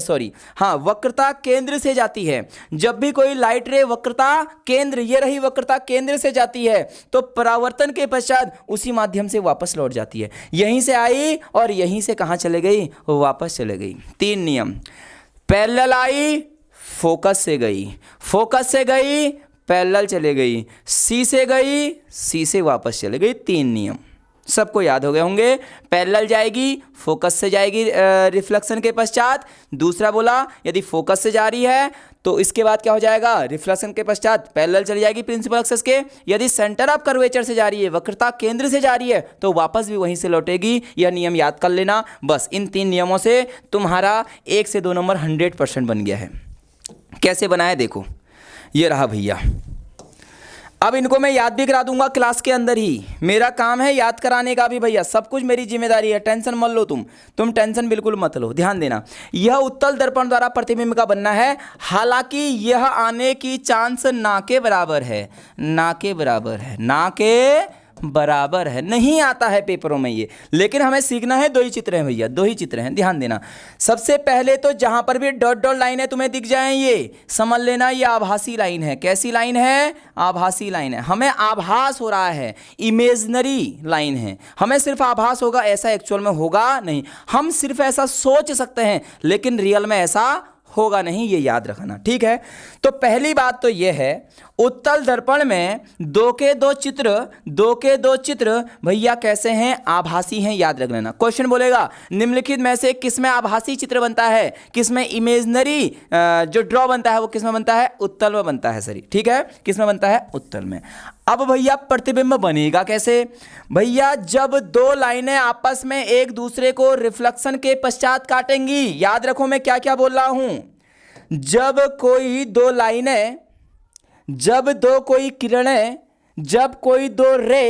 Speaker 1: वक्रता केंद्र से जाती है। जब भी कोई लाइट रे वक्रता केंद्र, ये रही वक्रता केंद्र से जाती है, तो परावर्तन के पश्चात उसी माध्यम से वापस लौट जाती है। यहीं से आई और यहीं से कहां चले गई? वापस चले गई। 3 नियम, पैरेलल आई, फोकस से गई, पैरेलल चले गई, सी से गई, सी से वापस चले गई। 3 नियम सबको याद हो गए होंगे। पैरेलल जाएगी, फोकस से जाएगी रिफ्लेक्शन के पश्चात। दूसरा बोला, यदि फोकस से जा रही है तो इसके बाद क्या हो जाएगा? रिफ्लेक्शन के पश्चात पैरेलल चली जाएगी प्रिंसिपल एक्सिस के। यदि सेंटर ऑफ कर्वेचर से जा रही है, वक्रता केंद्र से जा रही है, तो वापस भी वहीं से लौटेगी। यह नियम याद कर लेना। बस इन 3 नियमों से तुम्हारा 1 से 2 नंबर 100% बन गया है। कैसे बना है देखो, ये रहा भैया। अब इनको मैं याद भी करा दूंगा क्लास के अंदर ही, मेरा काम है याद कराने का भी भैया, सब कुछ मेरी जिम्मेदारी है। टेंशन मत लो, तुम टेंशन बिल्कुल मत लो। ध्यान देना, यह उत्तल दर्पण द्वारा प्रतिबिंब का बनना है। हालांकि यह आने की चांस ना के बराबर है, नहीं आता है पेपरों में ये, लेकिन हमें सीखना है। 2 ही चित्र हैं भैया, 2 ही चित्र हैं, ध्यान देना। सबसे पहले तो जहां पर भी डॉट डॉट लाइन है तुम्हें दिख जाए, ये समझ लेना, ये आभासी लाइन है। कैसी लाइन है? आभासी लाइन है। हमें आभास हो रहा है, इमेजिनरी लाइन है। हमें सिर्फ आभास होगा, ऐसा एक्चुअल में होगा नहीं। हम सिर्फ ऐसा सोच सकते हैं, लेकिन रियल में ऐसा होगा नहीं, ये याद रखना। ठीक है। तो पहली बात तो ये है, उत्तल दर्पण में 2 के 2 चित्र भैया कैसे हैं? आभासी हैं, याद रख लेना। क्वेश्चन बोलेगा निम्नलिखित में से किसमें आभासी चित्र बनता है, किसमें इमेजिनरी जो ड्रॉ बनता है वो किसमें बनता है? उत्तल में बनता है सर। ठीक है, किसमें बनता है? उत्तल में। अब भैया प्रतिबिंब बनेगा कैसे? भैया जब 2 लाइनें आपस में एक दूसरे को रिफ्लेक्शन के पश्चात काटेंगी। याद रखो मैं क्या क्या बोल रहा हूं। जब कोई 2 लाइनें, जब 2 कोई किरणें, जब कोई 2 रे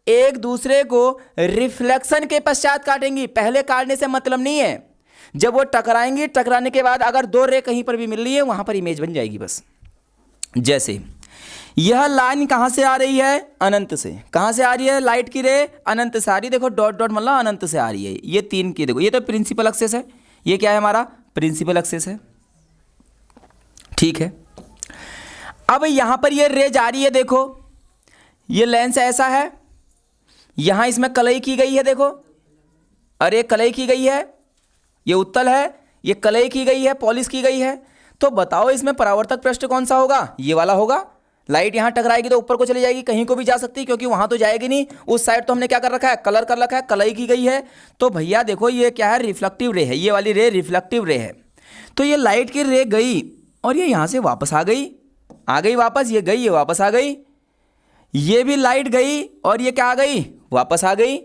Speaker 1: एक दूसरे को रिफ्लेक्शन के पश्चात काटेंगी, पहले काटने से मतलब नहीं है। जब वो टकराएंगी, टकराने के बाद अगर 2 रे कहीं पर भी मिल रही है, वहां पर इमेज बन जाएगी बस। जैसे यह लाइन कहां से आ रही है? अनंत से। कहां से आ रही है लाइट की रे? अनंत से आ रही है। देखो डॉट डॉट मतलब अनंत से आ रही है। ये 3 की देखो, ये तो प्रिंसिपल एक्सिस है। ये क्या है हमारा? प्रिंसिपल एक्सिस है। ठीक है। अब यहां पर ये रे जा रही है, देखो ये लेंस ऐसा है, यहां इसमें कलई की गई है, देखो अरे कलई की गई है, ये उत्तल है, ये कलई की गई है, पॉलिश की गई है। तो बताओ इसमें परावर्तक पृष्ठ कौन सा होगा? ये वाला होगा। लाइट यहाँ टकराएगी तो ऊपर को चली जाएगी, कहीं को भी जा सकती है क्योंकि वहां तो जाएगी नहीं। उस साइड तो हमने क्या कर रखा है? कलर कर रखा है, कलई की गई है। तो भैया देखो ये क्या है? रिफ्लेक्टिव रे है। ये वाली रे रिफ्लेक्टिव रे है। तो ये लाइट की रे गई और ये यहाँ से वापस आ गई वापस, ये गई, ये वापस आ गई। ये भी लाइट गई और ये क्या आ गई? वापस आ गई।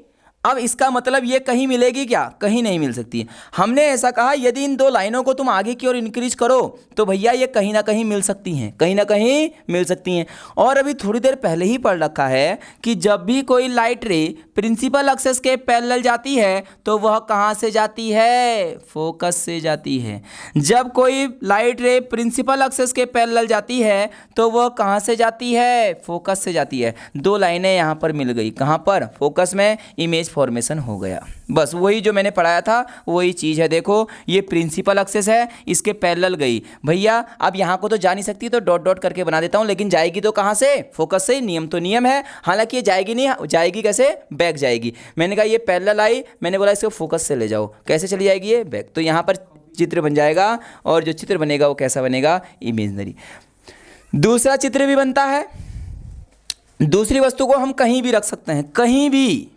Speaker 1: अब इसका मतलब ये कहीं मिलेगी क्या? कहीं नहीं मिल सकती। हमने ऐसा कहा यदि इन दो लाइनों को तुम आगे की ओर इंक्रीज करो तो भैया ये कहीं ना कहीं मिल सकती हैं, कहीं ना कहीं मिल सकती हैं। और अभी थोड़ी देर पहले ही पढ़ रखा है कि जब भी कोई लाइट रे प्रिंसिपल एक्सिस के पैरेलल जाती है तो वह कहाँ से जाती है? फोकस से जाती है। जब कोई लाइट रे प्रिंसिपल एक्सिस के पैरेलल जाती है तो वह कहाँ से जाती है? फोकस से जाती है। दो लाइनें यहाँ पर मिल गई, कहाँ पर? फोकस में। इमेज फॉर्मेशन हो गया। बस वही जो मैंने पढ़ाया था वही चीज़ है। देखो ये प्रिंसिपल एक्सिस है, इसके पैरेलल गई। भैया अब यहाँ को तो जा नहीं सकती तो डॉट डॉट करके बना देता हूँ, लेकिन जाएगी तो कहाँ से? फोकस से। नियम तो नियम है, हालांकि ये जाएगी नहीं, जाएगी कैसे? बैक जाएगी। मैंने कहा ये पैरेलल आई, मैंने बोला इसको फोकस से ले जाओ, कैसे चली जाएगी? ये बैक। तो यहाँ पर चित्र बन जाएगा और जो चित्र बनेगा वो कैसा बनेगा? इमेजनरी। दूसरा चित्र भी बनता है। दूसरी वस्तु को हम कहीं भी रख सकते हैं, कहीं भी।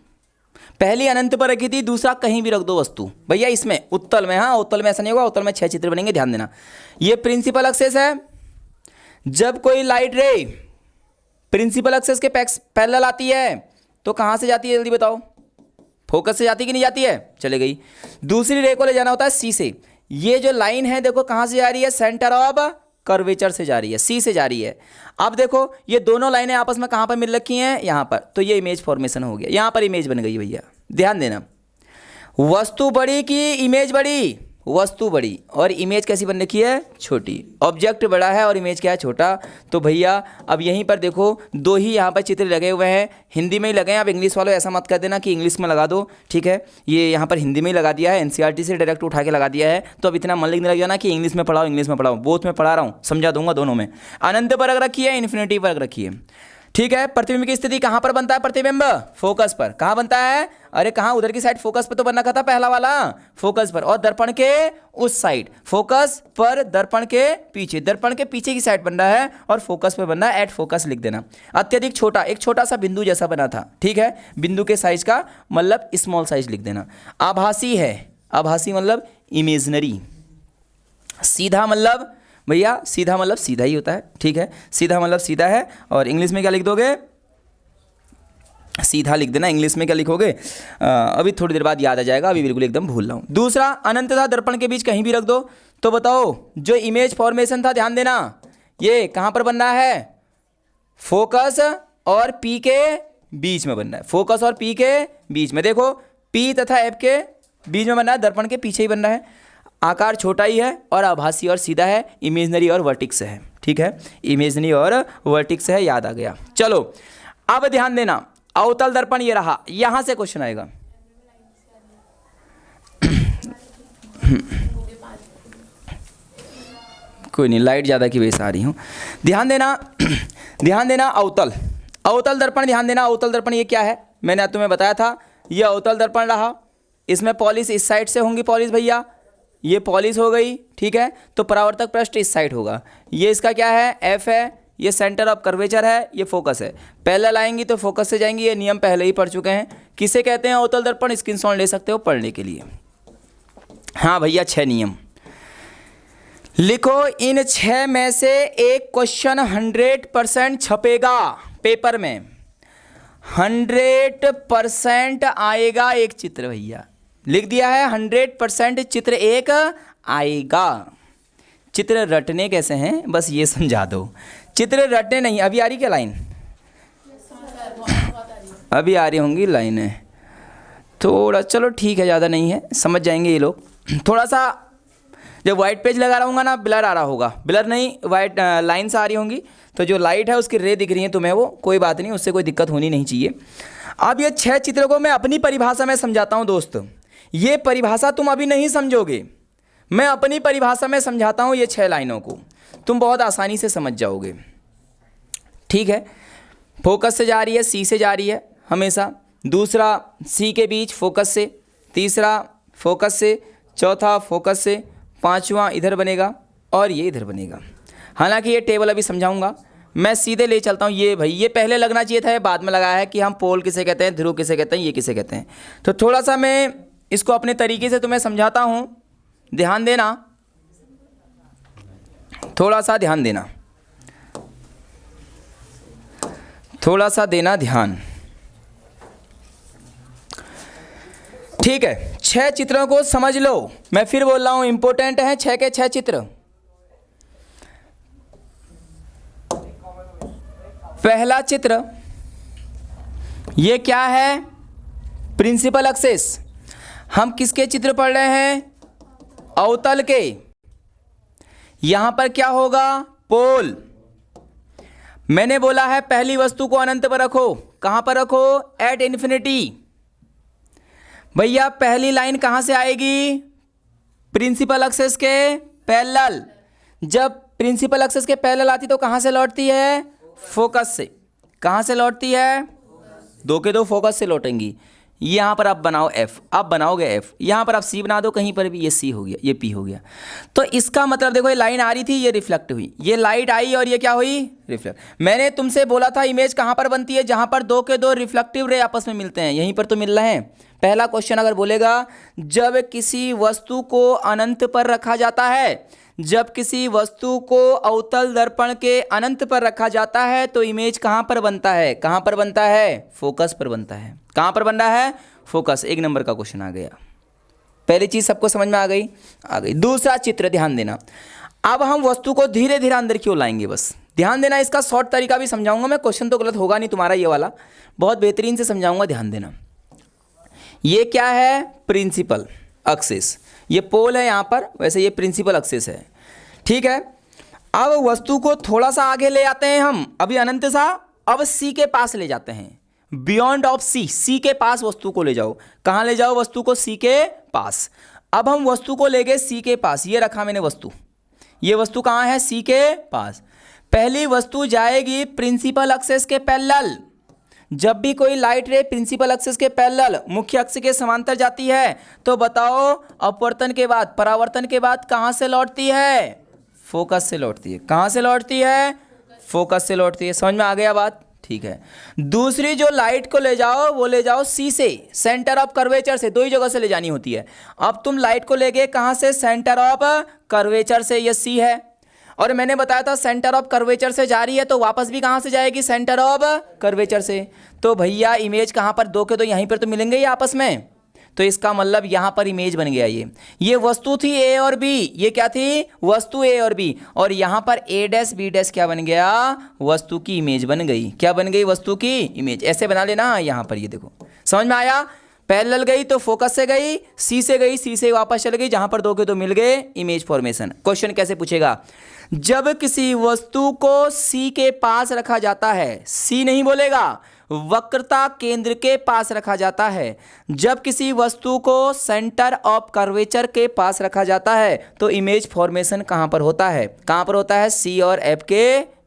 Speaker 1: पहली अनंत पर रखी थी, दूसरा कहीं भी रख दो वस्तु। भैया इसमें उत्तल में, हाँ उत्तल में ऐसा नहीं होगा, उत्तल में 6 चित्र बनेंगे, ध्यान देना। ये प्रिंसिपल एक्सिस है। जब कोई लाइट रे प्रिंसिपल एक्सिस के पैरेलल आती है तो कहाँ से जाती है? जल्दी बताओ। फोकस से जाती कि नहीं जाती है? चले गई। दूसरी रे को ले जाना होता है सी से। ये जो लाइन है देखो कहाँ से जा रही है? सेंटर ऑफ कर्वेचर से जा रही है, सी से जा रही है। अब देखो ये दोनों लाइनें आपस में कहाँ पर मिल रखी हैं? यहाँ पर। तो ये इमेज फॉर्मेशन हो गया, यहाँ पर इमेज बन गई। भैया ध्यान देना, वस्तु बड़ी की इमेज बड़ी? वस्तु बड़ी और इमेज कैसी बन रखी है? छोटी। ऑब्जेक्ट बड़ा है और इमेज क्या है? छोटा। तो भैया अब यहीं पर देखो दो ही यहाँ पर चित्र लगे हुए हैं, हिंदी में ही लगे हैं। अब इंग्लिश वालों ऐसा मत कर देना कि इंग्लिश में लगा दो, ठीक है? ये यहाँ पर हिंदी में ही लगा दिया है, एनसीईआरटी से डायरेक्ट उठा के लगा दिया है। तो अब इतना मन लिखने लग जाना कि इंग्लिश में पढ़ाओ, इंग्लिश में पढ़ाओ। बोथ में पढ़ा रहा हूँ, समझा दूंगा दोनों में। अनंत पर रख रखी है, इन्फिनिटी पर रख रखी है, ठीक है? प्रतिबिंब की स्थिति कहाँ पर बनता है? प्रतिबिंब फोकस पर। कहाँ बनता है? अरे कहाँ? उधर की साइड फोकस पर तो बन रखा था पहला वाला, फोकस पर। और दर्पण के उस साइड, फोकस पर दर्पण के पीछे, दर्पण के पीछे की साइड बन रहा है और फोकस पे बन रहा है। एट फोकस लिख देना। अत्यधिक छोटा, एक छोटा सा बिंदु जैसा बना था, ठीक है? बिंदु के साइज का मतलब स्मॉल साइज लिख देना। आभासी है, आभासी मतलब इमेजनरी। सीधा मतलब भैया सीधा मतलब सीधा ही होता है, ठीक है? सीधा मतलब सीधा है। और इंग्लिश में क्या लिख दोगे? सीधा लिख देना। इंग्लिश में क्या लिखोगे? अभी थोड़ी देर बाद याद आ जाएगा, अभी बिल्कुल एकदम भूल रहा हूँ। दूसरा, अनंत तथा दर्पण के बीच कहीं भी रख दो। तो बताओ जो इमेज फॉर्मेशन था, ध्यान देना, ये कहाँ पर बन रहा है? फोकस और पी के बीच में बन रहा है। फोकस और पी के बीच में। देखो पी तथा एफ के बीच में बन रहा है, दर्पण के पीछे ही बन रहा है। आकार छोटा ही है और आभासी और सीधा है, इमेजनरी और वर्टिक्स है, ठीक है? इमेजनरी और वर्टिक्स है, याद आ गया। चलो अब ध्यान देना, अवतल दर्पण ये रहा, यहां से क्वेश्चन आएगा। कोई नहीं, लाइट ज़्यादा की वजह से आ रही हूँ। ध्यान देना, ध्यान देना। अवतल, अवतल दर्पण, ध्यान देना। अवतल दर्पण ये क्या है? मैंने तुम्हें बताया था, ये अवतल दर्पण रहा। इसमें पॉलिश इस साइड से होंगी, पॉलिश भैया ये पॉलिश हो गई, ठीक है? तो परावर्तक पृष्ठ इस साइड होगा। ये इसका क्या है? एफ है। ये सेंटर ऑफ कर्वेचर है, ये फोकस है। पैरेलल आएंगी तो फोकस से जाएंगी, ये नियम पहले ही पढ़ चुके हैं। किसे कहते हैं अवतल दर्पण? स्क्रीनशॉट ले सकते हो पढ़ने के लिए। हाँ भैया 6 नियम लिखो। इन 6 में से एक क्वेश्चन 100% छपेगा पेपर में, 100% आएगा एक चित्र। भैया लिख दिया है 100% चित्र एक आएगा। चित्र रटने कैसे हैं बस ये समझा दो। चित्र रटने नहीं। अभी आ रही क्या लाइन? अभी आ रही होंगी लाइनें थोड़ा, चलो ठीक है, ज़्यादा नहीं है, समझ जाएंगे ये लोग। थोड़ा सा जब वाइट पेज लगा रहा हूँगा ना, ब्लर आ रहा होगा, ब्लर नहीं वाइट लाइन्स आ रही होंगी। तो जो लाइट है उसकी रे दिख रही है तुम्हें, वो कोई बात नहीं, उससे कोई दिक्कत होनी नहीं चाहिए। अब ये 6 चित्रों को मैं अपनी परिभाषा में समझाता हूँ दोस्त। ये परिभाषा तुम अभी नहीं समझोगे, मैं अपनी परिभाषा में समझाता हूँ। ये 6 लाइनों को तुम बहुत आसानी से समझ जाओगे, ठीक है? फोकस से जा रही है, सी से जा रही है हमेशा। दूसरा सी के बीच फोकस से, तीसरा फोकस से, चौथा फोकस से, पांचवा इधर बनेगा और ये इधर बनेगा। हालांकि ये टेबल अभी समझाऊंगा, मैं सीधे ले चलता हूँ। ये भाई ये पहले लगना चाहिए था, ये बाद में लगाया है कि हम पोल किसे कहते हैं, ध्रुव किसे कहते हैं, ये किसे कहते हैं। तो थोड़ा सा मैं इसको अपने तरीके से तुम्हें समझाता हूँ, ध्यान देना, थोड़ा सा ध्यान देना, थोड़ा सा देना ध्यान। ठीक है, 6 चित्रों को समझ लो। मैं फिर बोल रहा हूं, इंपॉर्टेंट है 6 के 6 चित्र। पहला चित्र ये क्या है, प्रिंसिपल एक्सिस। हम किसके चित्र पढ़ रहे हैं, अवतल के। यहां पर क्या होगा, पोल। मैंने बोला है पहली वस्तु को अनंत पर रखो। कहां पर रखो, एट इन्फिनिटी। भैया पहली लाइन कहां से आएगी, प्रिंसिपल एक्सिस के पैरेलल। जब प्रिंसिपल एक्सिस के पैरेलल आती तो कहां से लौटती है, फोकस से। कहां से लौटती है, 2 के 2 फोकस से लौटेंगी। यहां पर आप बनाओ एफ, आप बनाओगे एफ, यहां पर आप सी बना दो, कहीं पर भी ये सी हो गया, ये पी हो गया। तो इसका मतलब देखो, ये लाइन आ रही थी, ये रिफ्लेक्ट हुई, ये लाइट आई और ये क्या हुई, रिफ्लेक्ट। मैंने तुमसे बोला था इमेज कहां पर बनती है, जहां पर 2 के 2 रिफ्लेक्टिव रे आपस में मिलते हैं, यहीं पर तो मिल रहे हैं। पहला क्वेश्चन अगर बोलेगा, जब किसी वस्तु को अनंत पर रखा जाता है, जब किसी वस्तु को अवतल दर्पण के अनंत पर रखा जाता है तो इमेज कहां पर बनता है, कहां पर बनता है, फोकस पर बनता है। कहां पर बन रहा है, फोकस। 1 नंबर का क्वेश्चन आ गया। पहली चीज सबको समझ में आ गई, आ गई। दूसरा चित्र ध्यान देना। अब हम वस्तु को धीरे धीरे अंदर क्यों लाएंगे, बस ध्यान देना। इसका शॉर्ट तरीका भी समझाऊंगा मैं, क्वेश्चन तो गलत होगा नहीं तुम्हारा, ये वाला बहुत बेहतरीन से समझाऊंगा, ध्यान देना। ये क्या है, प्रिंसिपल एक्सिस। ये पोल है यहां पर, वैसे ये प्रिंसिपल एक्सिस है, ठीक है। अब वस्तु को थोड़ा सा आगे ले आते हैं हम, अभी अनंत सा, अब सी के पास ले जाते हैं, बियॉन्ड ऑफ सी। सी के पास वस्तु को ले जाओ। कहां ले जाओ वस्तु को, सी के पास। अब हम वस्तु को ले गए सी के पास, ये रखा मैंने वस्तु, ये वस्तु कहां है, सी के पास। पहली वस्तु जाएगी प्रिंसिपल एक्सिस के पैरेलल। जब भी कोई लाइट रे प्रिंसिपल एक्सिस के पैरेलल, मुख्य अक्ष के समांतर जाती है, तो बताओ अपवर्तन के बाद, परावर्तन के बाद कहां से लौटती है, फोकस से लौटती है। कहां से लौटती है, फोकस से लौटती है। समझ में आ गया बात, ठीक है। दूसरी जो लाइट को ले जाओ, वो ले जाओ सी से, सेंटर ऑफ कर्वेचर से। 2 ही जगह से ले जानी होती है। अब तुम लाइट को ले गए कहां से, सेंटर ऑफ कर्वेचर से, ये सी है। और मैंने बताया था सेंटर ऑफ कर्वेचर से जा रही है तो वापस भी कहां से जाएगी, सेंटर ऑफ कर्वेचर से। तो भैया इमेज कहां पर, 2 के 2 यहीं पर तो मिलेंगे ही आपस में। तो इसका मतलब यहां पर इमेज बन गया। ये वस्तु थी ए और बी, ये क्या थी, वस्तु ए और बी, और यहां पर ए डैश बी डैश क्या बन गया, वस्तु की इमेज बन गई। क्या बन गई, वस्तु की इमेज। ऐसे बना लेना यहां पर, ये देखो समझ में आया। पैरेलल गई तो फोकस से गई, सी से गई, सी से वापस चल गई, जहां पर 2 के 2 मिल गए, इमेज फॉर्मेशन। क्वेश्चन कैसे पूछेगा, जब किसी वस्तु को सी के पास रखा जाता है, सी नहीं बोलेगा, वक्रता केंद्र के पास रखा जाता है। जब किसी वस्तु को सेंटर ऑफ कर्वेचर के पास रखा जाता है तो इमेज फॉर्मेशन कहां पर होता है, कहां पर होता है, सी और एफ के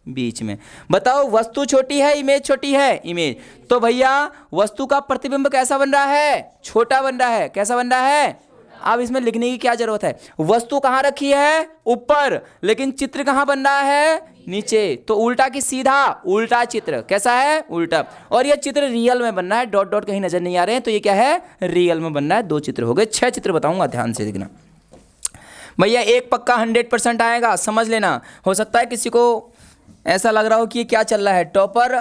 Speaker 1: बीच में। बताओ वस्तु छोटी है, इमेज छोटी है, इमेज। तो भैया वस्तु का प्रतिबिंब कैसा बन रहा है, छोटा बन रहा है। कैसा बन रहा है, अब इसमें लिखने की क्या जरूरत है, वस्तु कहां रखी है, ऊपर, लेकिन चित्र कहां बन रहा है, नीचे। तो उल्टा की सीधा, उल्टा चित्र। कैसा है, उल्टा। और ये चित्र रियल में बनना है, डॉट डॉट कहीं नजर नहीं आ रहे हैं, तो ये क्या है, रियल में बनना है। 2 चित्र हो गए, 6 चित्र बताऊंगा, ध्यान से देखना भैया। एक पक्का 100% आएगा, समझ लेना। हो सकता है किसी को ऐसा लग रहा हो कि ये क्या चल रहा है, टॉपर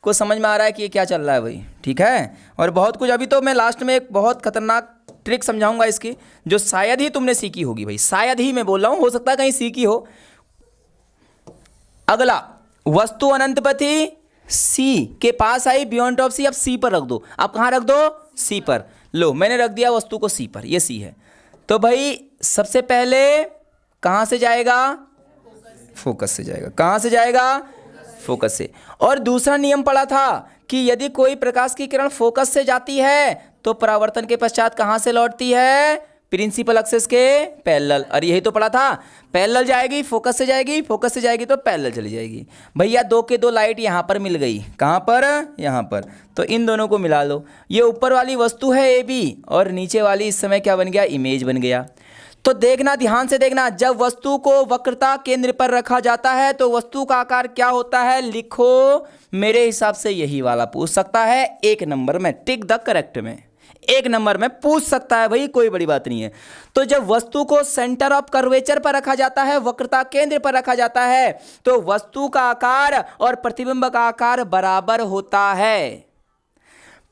Speaker 1: को समझ में आ रहा है कि ये क्या चल रहा है भाई, ठीक है। और बहुत कुछ, अभी तो मैं लास्ट में एक बहुत खतरनाक ट्रिक समझाऊंगा इसकी, जो शायद ही तुमने सीखी होगी भाई, शायद ही मैं बोल रहा हूं, हो सकता है कहीं सीखी हो। अगला, वस्तु अनंत पर थी, सी के पास आई, बियॉन्ड ऑफ सी, अब सी पर रख दो। आप कहां रख दो, सी पर। लो मैंने रख दिया वस्तु को सी पर, ये सी है। तो भाई सबसे पहले कहां से जाएगा, फोकस से जाएगा। कहां से जाएगा, फोकस से। और दूसरा नियम पढ़ा था कि यदि कोई प्रकाश की किरण फोकस से जाती है तो परावर्तन के पश्चात कहां से लौटती है, प्रिंसिपल एक्सिस के पैरेलल। और यही तो पढ़ा था, पैरेलल जाएगी, फोकस से जाएगी, फोकस से जाएगी तो पैरेलल चली जाएगी। भैया 2 के 2 लाइट यहां पर मिल गई, कहां पर, यहां पर। तो इन दोनों को मिला लो। ये ऊपर वाली वस्तु है ए बी, और नीचे वाली इस समय क्या बन गया, इमेज बन गया। तो देखना, ध्यान से देखना, जब वस्तु को वक्रता केंद्र पर रखा जाता है तो वस्तु का आकार क्या होता है, लिखो। मेरे हिसाब से यही वाला पूछ सकता है 1 नंबर में, टिक द करेक्ट में, 1 नंबर में पूछ सकता है भाई, कोई बड़ी बात नहीं है। तो जब वस्तु को सेंटर ऑफ कर्वेचर पर रखा जाता है, वक्रता केंद्र पर रखा जाता है, तो वस्तु का आकार और प्रतिबिंब का आकार बराबर होता है।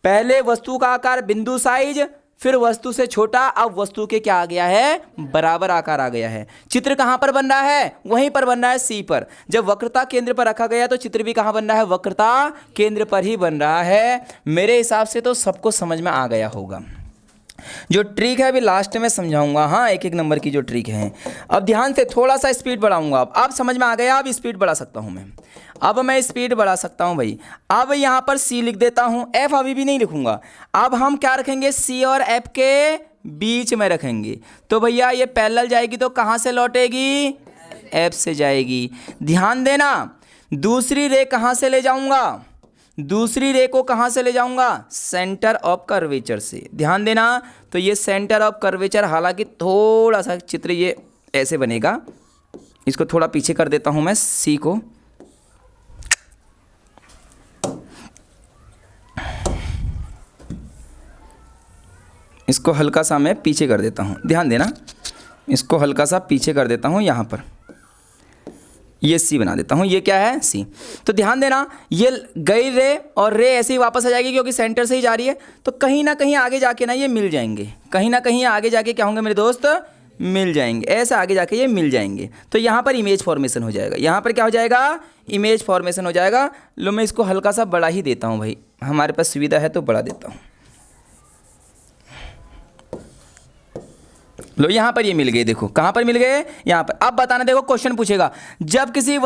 Speaker 1: पहले वस्तु का आकार बिंदु साइज, फिर वस्तु से छोटा, अब वस्तु के क्या आ गया है, बराबर आकार आ गया है। चित्र कहां पर बन रहा है, वहीं पर बन रहा है सी पर। जब वक्रता केंद्र पर रखा गया तो चित्र भी कहां बन रहा है, वक्रता केंद्र पर ही बन रहा है। मेरे हिसाब से तो सबको समझ में आ गया होगा। जो ट्रिक है अभी लास्ट में समझाऊंगा, हाँ, 1-1 नंबर की जो ट्रिक है। अब ध्यान से थोड़ा सा स्पीड बढ़ाऊंगा। अब समझ में आ गया, अब स्पीड बढ़ा सकता हूं मैं, अब मैं स्पीड बढ़ा सकता हूं भाई। अब यहां पर सी लिख देता हूं, एफ अभी भी नहीं लिखूंगा। अब हम क्या रखेंगे, सी और एफ के बीच में रखेंगे। तो भैया ये पैरेलल जाएगी तो कहां से लौटेगी, एफ से जाएगी। ध्यान देना, दूसरी रे कहां से ले जाऊंगा, दूसरी रे को कहां से ले जाऊंगा, सेंटर ऑफ कर्वेचर से। ध्यान देना, तो ये सेंटर ऑफ कर्वेचर, हालांकि थोड़ा सा चित्र ये ऐसे बनेगा, इसको थोड़ा पीछे कर देता हूं मैं, सी को। इसको हल्का सा मैं पीछे कर देता हूं, ध्यान देना, इसको हल्का सा पीछे कर देता हूं, यहां पर ये सी बना देता हूँ, ये क्या है, सी। तो ध्यान देना, ये गई रे और रे ऐसे ही वापस आ जाएगी क्योंकि सेंटर से ही जा रही है। तो कहीं ना कहीं आगे जाके ना ये मिल जाएंगे, कहीं ना कहीं आगे जाके क्या होंगे मेरे दोस्त, मिल जाएंगे, ऐसे आगे जाके ये मिल जाएंगे। तो यहाँ पर इमेज फॉर्मेशन हो जाएगा, यहाँ पर क्या हो जाएगा, इमेज फॉर्मेशन हो जाएगा। लो मैं इसको हल्का सा बड़ा ही देता हूँ भाई, हमारे पास सुविधा है तो बड़ा देता हूँ। लो यहाँ पर ये मिल गए, देखो कहाँ पर मिल गए, यहाँ पर। अब बताना, देखो क्वेश्चन पूछेगा, जब किसी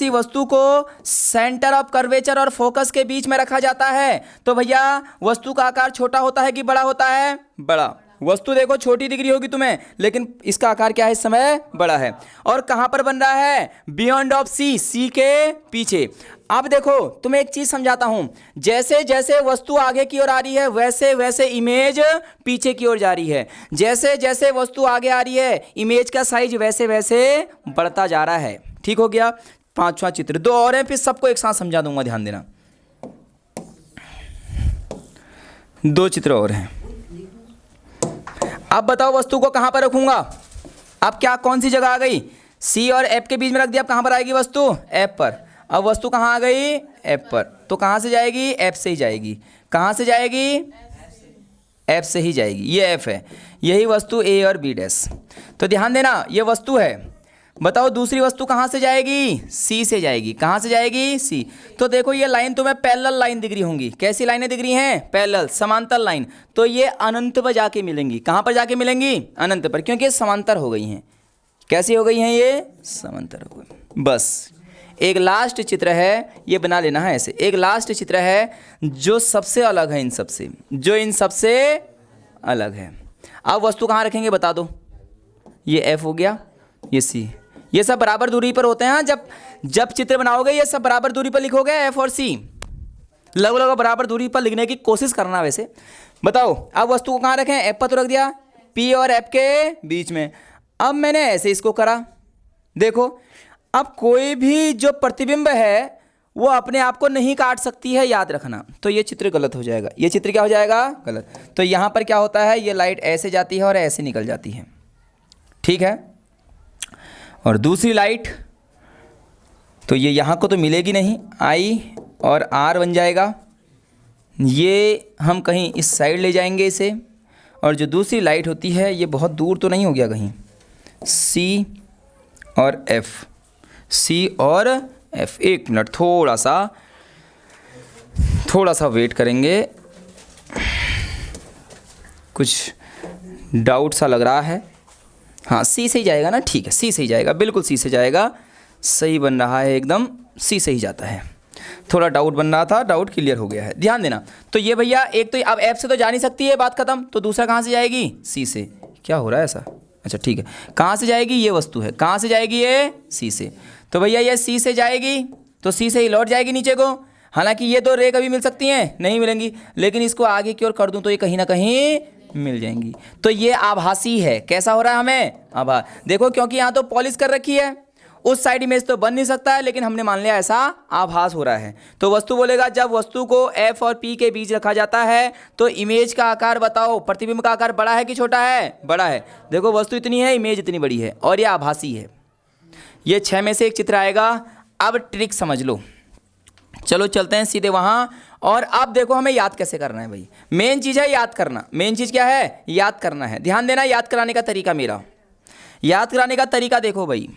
Speaker 1: वस्तु को सेंटर ऑफ कर्वेचर और फोकस के बीच में रखा जाता है तो भैया वस्तु का आकार छोटा होता है कि बड़ा होता है, बड़ा। वस्तु देखो छोटी दिख रही होगी तुम्हें, लेकिन इसका आकार क्या है इस समय, बड़ा है। और कहाँ पर बन रहा है, बियॉन्ड ऑफ सी, सी के पीछे। अब देखो तुम्हें एक चीज समझाता हूं, जैसे जैसे वस्तु आगे की ओर आ रही है वैसे वैसे इमेज पीछे की ओर जा रही है। जैसे जैसे वस्तु आगे आ रही है इमेज का साइज वैसे वैसे बढ़ता जा रहा है। ठीक हो गया। 5वां चित्र, 2 और हैं, फिर सबको एक साथ समझा दूंगा, ध्यान देना। 2 चित्र और हैं। अब बताओ वस्तु को कहां पर रखूंगा, अब क्या कौन सी जगह आ गई, सी और एफ के बीच में रख दिया। अब कहां पर आएगी वस्तु, एफ पर। अब वस्तु कहाँ आ गई, एफ पर। तो कहाँ से जाएगी, एफ से ही जाएगी। कहाँ से जाएगी, एफ से ही जाएगी। ये एफ है, यही वस्तु ए और बी डैश। तो ध्यान देना, ये वस्तु है। बताओ दूसरी वस्तु कहाँ से जाएगी, सी से जाएगी। कहाँ से जाएगी, सी। तो देखो ये लाइन तुम्हें पैरेलल लाइन दिख रही होंगी। कैसी लाइनें दिख रही हैं, पैरेलल, समांतर लाइन। तो ये अनंत पर जाके मिलेंगी। कहाँ पर जाके मिलेंगी, अनंत पर, क्योंकि ये समांतर हो गई हैं। कैसी हो गई हैं, ये समांतर हो गई। बस एक लास्ट चित्र है, ये बना लेना है ऐसे। एक लास्ट चित्र है जो सबसे अलग है इन सबसे, जो इन सबसे अलग है। अब वस्तु कहाँ रखेंगे बता दो। ये एफ हो गया, ये सी। ये सब बराबर दूरी पर होते हैं। जब चित्र बनाओगे ये सब बराबर दूरी पर लिखोगे, एफ और सी लगभग बराबर दूरी पर लिखने की कोशिश करना। वैसे बताओ अब वस्तु को कहाँ रखें, एफ पर तो रख दिया, पी और एफ के बीच में। अब मैंने ऐसे इसको करा, देखो अब कोई भी जो प्रतिबिंब है वो अपने आप को नहीं काट सकती है, याद रखना। तो ये चित्र गलत हो जाएगा। ये चित्र क्या हो जाएगा, गलत। तो यहाँ पर क्या होता है, ये लाइट ऐसे जाती है और ऐसे निकल जाती है। ठीक है। और दूसरी लाइट तो ये यहाँ को तो मिलेगी नहीं, आई और आर बन जाएगा। ये हम कहीं इस साइड ले जाएंगे इसे। और जो दूसरी लाइट होती है ये बहुत दूर तो नहीं हो गया कहीं, सी और एफ, सी और एफ। 1 मिनट, थोड़ा सा वेट करेंगे, कुछ डाउट सा लग रहा है। हाँ सी से ही जाएगा ना, ठीक है, सी से ही जाएगा, बिल्कुल सी से जाएगा। सही बन रहा है एकदम, सी से ही जाता है। थोड़ा डाउट बन रहा था, डाउट क्लियर हो गया है, ध्यान देना। तो ये भैया एक तो अब एफ से तो जा नहीं सकती है, बात खत्म। तो दूसरा कहाँ से जाएगी, सी से। क्या हो रहा है ऐसा, अच्छा ठीक है। कहाँ से जाएगी, ये वस्तु है, कहाँ से जाएगी, ये सी से। तो भैया ये सी से जाएगी तो सी से ही लौट जाएगी नीचे को। हालांकि ये 2 रे कभी मिल सकती हैं, नहीं मिलेंगी, लेकिन इसको आगे की ओर कर दूं तो ये कहीं ना कहीं मिल जाएंगी। तो ये आभासी है। कैसा हो रहा है हमें? देखो, क्योंकि यहाँ तो पॉलिश कर रखी है, उस साइड इमेज तो बन नहीं सकता है, लेकिन हमने मान लिया ऐसा आभास हो रहा है। तो वस्तु बोलेगा जब वस्तु को F और P के बीच रखा जाता है तो इमेज का आकार बताओ, प्रतिबिंब का आकार बड़ा है कि छोटा है? बड़ा है। देखो, वस्तु इतनी है, इमेज इतनी बड़ी है, और ये आभासी है। ये 6 में से एक चित्र आएगा। अब ट्रिक समझ लो। चलो चलते हैं सीधे वहां। और अब देखो हमें याद कैसे करना है भाई। मेन चीज है याद करना। मेन चीज क्या है? याद करना है। ध्यान देना, याद कराने का तरीका मेरा, याद कराने का तरीका देखो भाई,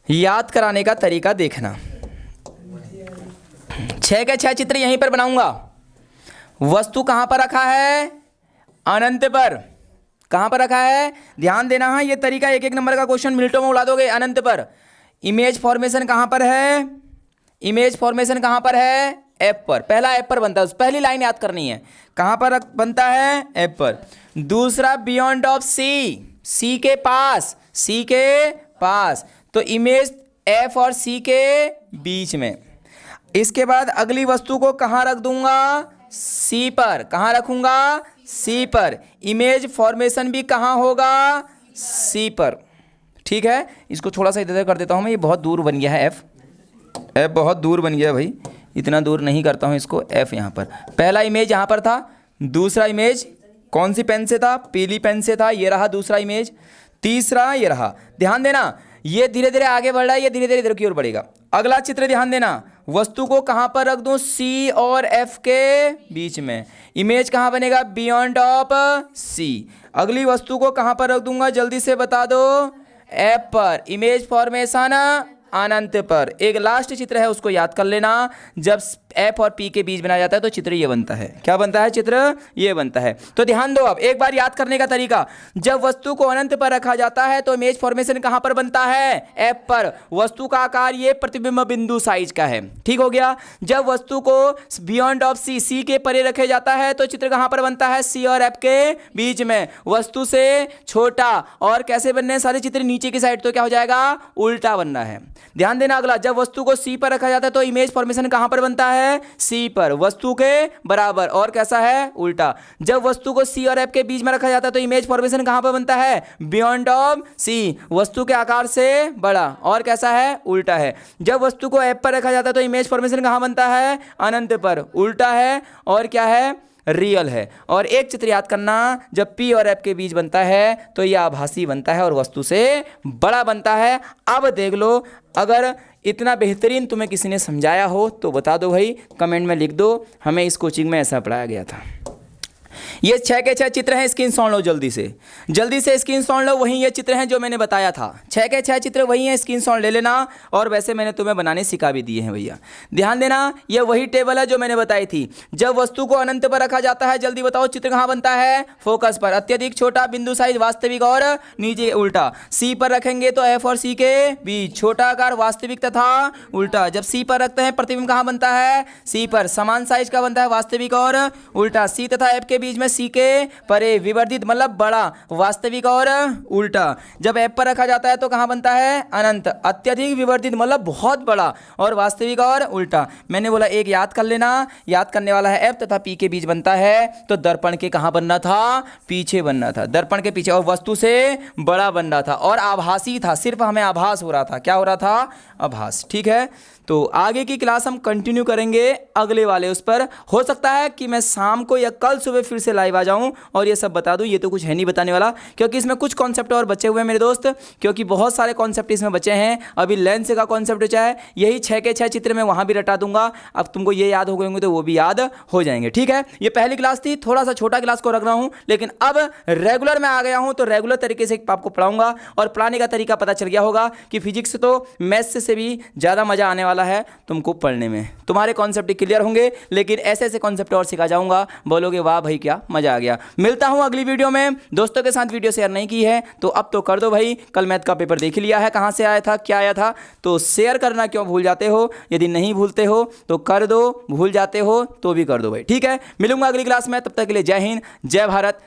Speaker 1: याद कराने का तरीका देखना। 6 के 6 चित्र यहीं पर बनाऊंगा। वस्तु कहां पर रखा है? अनंत पर। कहां पर रखा है? ध्यान देना। हाँ, ये तरीका 1-1 नंबर का क्वेश्चन मिनटों में उड़ा दोगे। अनंत पर। इमेज फॉर्मेशन कहां पर है? इमेज फॉर्मेशन कहां पर है? एफ पर। पहला एफ पर बनता है, पहली लाइन याद करनी है। कहां पर बनता है? एफ पर। दूसरा बियॉन्ड ऑफ सी, सी के पास, सी के पास। तो इमेज एफ और सी के बीच में। इसके बाद अगली वस्तु को कहां रख दूंगा? सी पर। कहां रखूंगा? सी पर। इमेज फॉर्मेशन भी कहां होगा? सी पर। ठीक है, इसको थोड़ा सा इधर कर देता हूं मैं। ये बहुत दूर बन गया है एफ बहुत दूर बन गया भाई, इतना दूर नहीं करता हूं इसको। एफ यहाँ पर। पहला इमेज यहाँ पर था, दूसरा इमेज कौन सी पेन से था? पीली पेन से था। ये रहा दूसरा इमेज। तीसरा ये रहा। ध्यान देना, ये धीरे धीरे आगे बढ़ रहा है, ये धीरे धीरे इधर की ओर बढ़ेगा। अगला चित्र ध्यान देना, वस्तु को कहां पर रख दूं? सी और एफ के बीच में। इमेज कहां बनेगा? बियॉन्ड ऑफ सी। अगली वस्तु को कहां पर रख दूंगा? जल्दी से बता दो। एफ पर। इमेज फॉर्मेशन अनंत पर। एक लास्ट चित्र है, उसको याद कर लेना। जब एफ और पी के बीच बनाया जाता है तो चित्र ये बनता है। क्या बनता है? चित्र ये बनता है। तो ध्यान दो, अब एक बार याद करने का तरीका। जब वस्तु को अनंत पर रखा जाता है तो इमेज फॉर्मेशन कहां पर बनता है? एफ पर। वस्तु का आकार ये प्रतिबिंब बिंदु साइज का है। ठीक हो गया। जब वस्तु को बियॉन्ड ऑफ सी, सी के परे रखे जाता है तो चित्र कहां पर बनता है? सी और एफ के बीच में। वस्तु से छोटा। और कैसे बनने हैं सारे चित्र? नीचे की साइड। तो क्या हो जाएगा? उल्टा बनना है। ध्यान देना अगला, जब वस्तु को सी पर रखा जाता है तो इमेज फॉर्मेशन कहां पर बनता है? सी पर। वस्तु के बराबर। और कैसा है? उल्टा। जब वस्तु को सी और एफ के बीच में रखा जाता है तो इमेज फॉर्मेशन कहां पर बनता है? बियॉन्ड ऑफ सी। वस्तु के आकार से बड़ा। और कैसा है? उल्टा है। जब वस्तु को एफ पर रखा जाता है तो इमेज फॉर्मेशन कहां बनता है? अनंत पर। उल्टा है। और क्या है? रियल है। और एक चित्र याद करना, जब पी और एफ के बीच बनता है तो यह आभासी बनता है और वस्तु से बड़ा बनता है। अब देख लो, अगर इतना बेहतरीन तुम्हें किसी ने समझाया हो तो बता दो भाई, कमेंट में लिख दो। हमें इस कोचिंग में ऐसा पढ़ाया गया था। ये 6 के 6 चित्र हैं, स्क्रीनशॉट लो जल्दी से स्क्रीनशॉट लो। वही ये चित्र हैं जो मैंने बताया था। 6 के 6 चित्र वही हैं, स्क्रीनशॉट ले लेना। और वैसे मैंने तुम्हें बनाने सिखा भी दिए हैं भैया। ध्यान देना, ये वही टेबल है जो मैंने बताई थी। जब वस्तु को अनंत पर रखा जाता है, जल्दी बताओ चित्र कहाँ बनता है? फोकस पर। अत्यधिक छोटा, बिंदु साइज वास्तविक और नीचे उल्टा। सी पर रखेंगे तो एफ और सी के बीच। छोटा आकार वास्तविक तथा उल्टा। जब सी पर रखते हैं प्रतिबिंब कहाँ बनता है? सी पर। समान साइज का बनता है वास्तविक और उल्टा। सी तथा एफ के बीच में सी के परे। विवर्धित मतलब बड़ा, वास्तविक और उल्टा। जब एफ पर रखा जाता है तो कहां बनता है? अनंत। अत्यधिक विवर्धित मतलब बहुत बड़ा, और वास्तविक और उल्टा। मैंने बोला एक याद कर लेना, याद करने वाला है एफ तथा पी के बीच बनता है तो दर्पण के कहां बनना था? पीछे बनना था। दर्पण के पीछे। और वस्तु से बड़ा बन रहा था और आभासी था, सिर्फ हमें आभास हो रहा था। क्या हो रहा था? आभास। ठीक है, तो आगे की क्लास हम कंटिन्यू करेंगे अगले वाले उस पर। हो सकता है कि मैं शाम को या कल सुबह फिर से लाइव आ जाऊं और ये सब बता दूं। ये तो कुछ है नहीं बताने वाला, क्योंकि इसमें कुछ कॉन्सेप्ट और बचे हुए हैं मेरे दोस्त, क्योंकि बहुत सारे कॉन्सेप्ट इसमें बचे हैं। अभी लेंस का कॉन्सेप्ट बचा है, यही 6 के 6 चित्र मैं वहां भी रटा दूंगा। अब तुमको ये याद हो गए होंगे तो वो भी याद हो जाएंगे। ठीक है, ये पहली क्लास थी, थोड़ा सा छोटा क्लास को रख रहा हूँ, लेकिन अब रेगुलर में आ गया हूँ तो रेगुलर तरीके से आपको पढ़ाऊंगा। और पढ़ाने का तरीका पता चल गया होगा कि फिजिक्स तो मैथ्स से भी ज़्यादा मजा आने वाला है तुमको पढ़ने में। तुम्हारे कॉन्सेप्ट क्लियर होंगे, लेकिन ऐसे ऐसे कॉन्सेप्ट और सिखा जाऊंगा, बोलोगे वाह भाई क्या मजा आ गया। मिलता हूं अगली वीडियो में। दोस्तों के साथ वीडियो शेयर नहीं की है तो अब तो कर दो भाई। कल मैथ का पेपर देख लिया है, कहां से आया था, क्या आया था, तो शेयर करना क्यों भूल जाते हो? यदि नहीं भूलते हो तो कर दो, भूल जाते हो तो भी कर दो भाई। ठीक है, मिलूंगा अगली क्लास में। तब तक के लिए जय हिंद, जय भारत,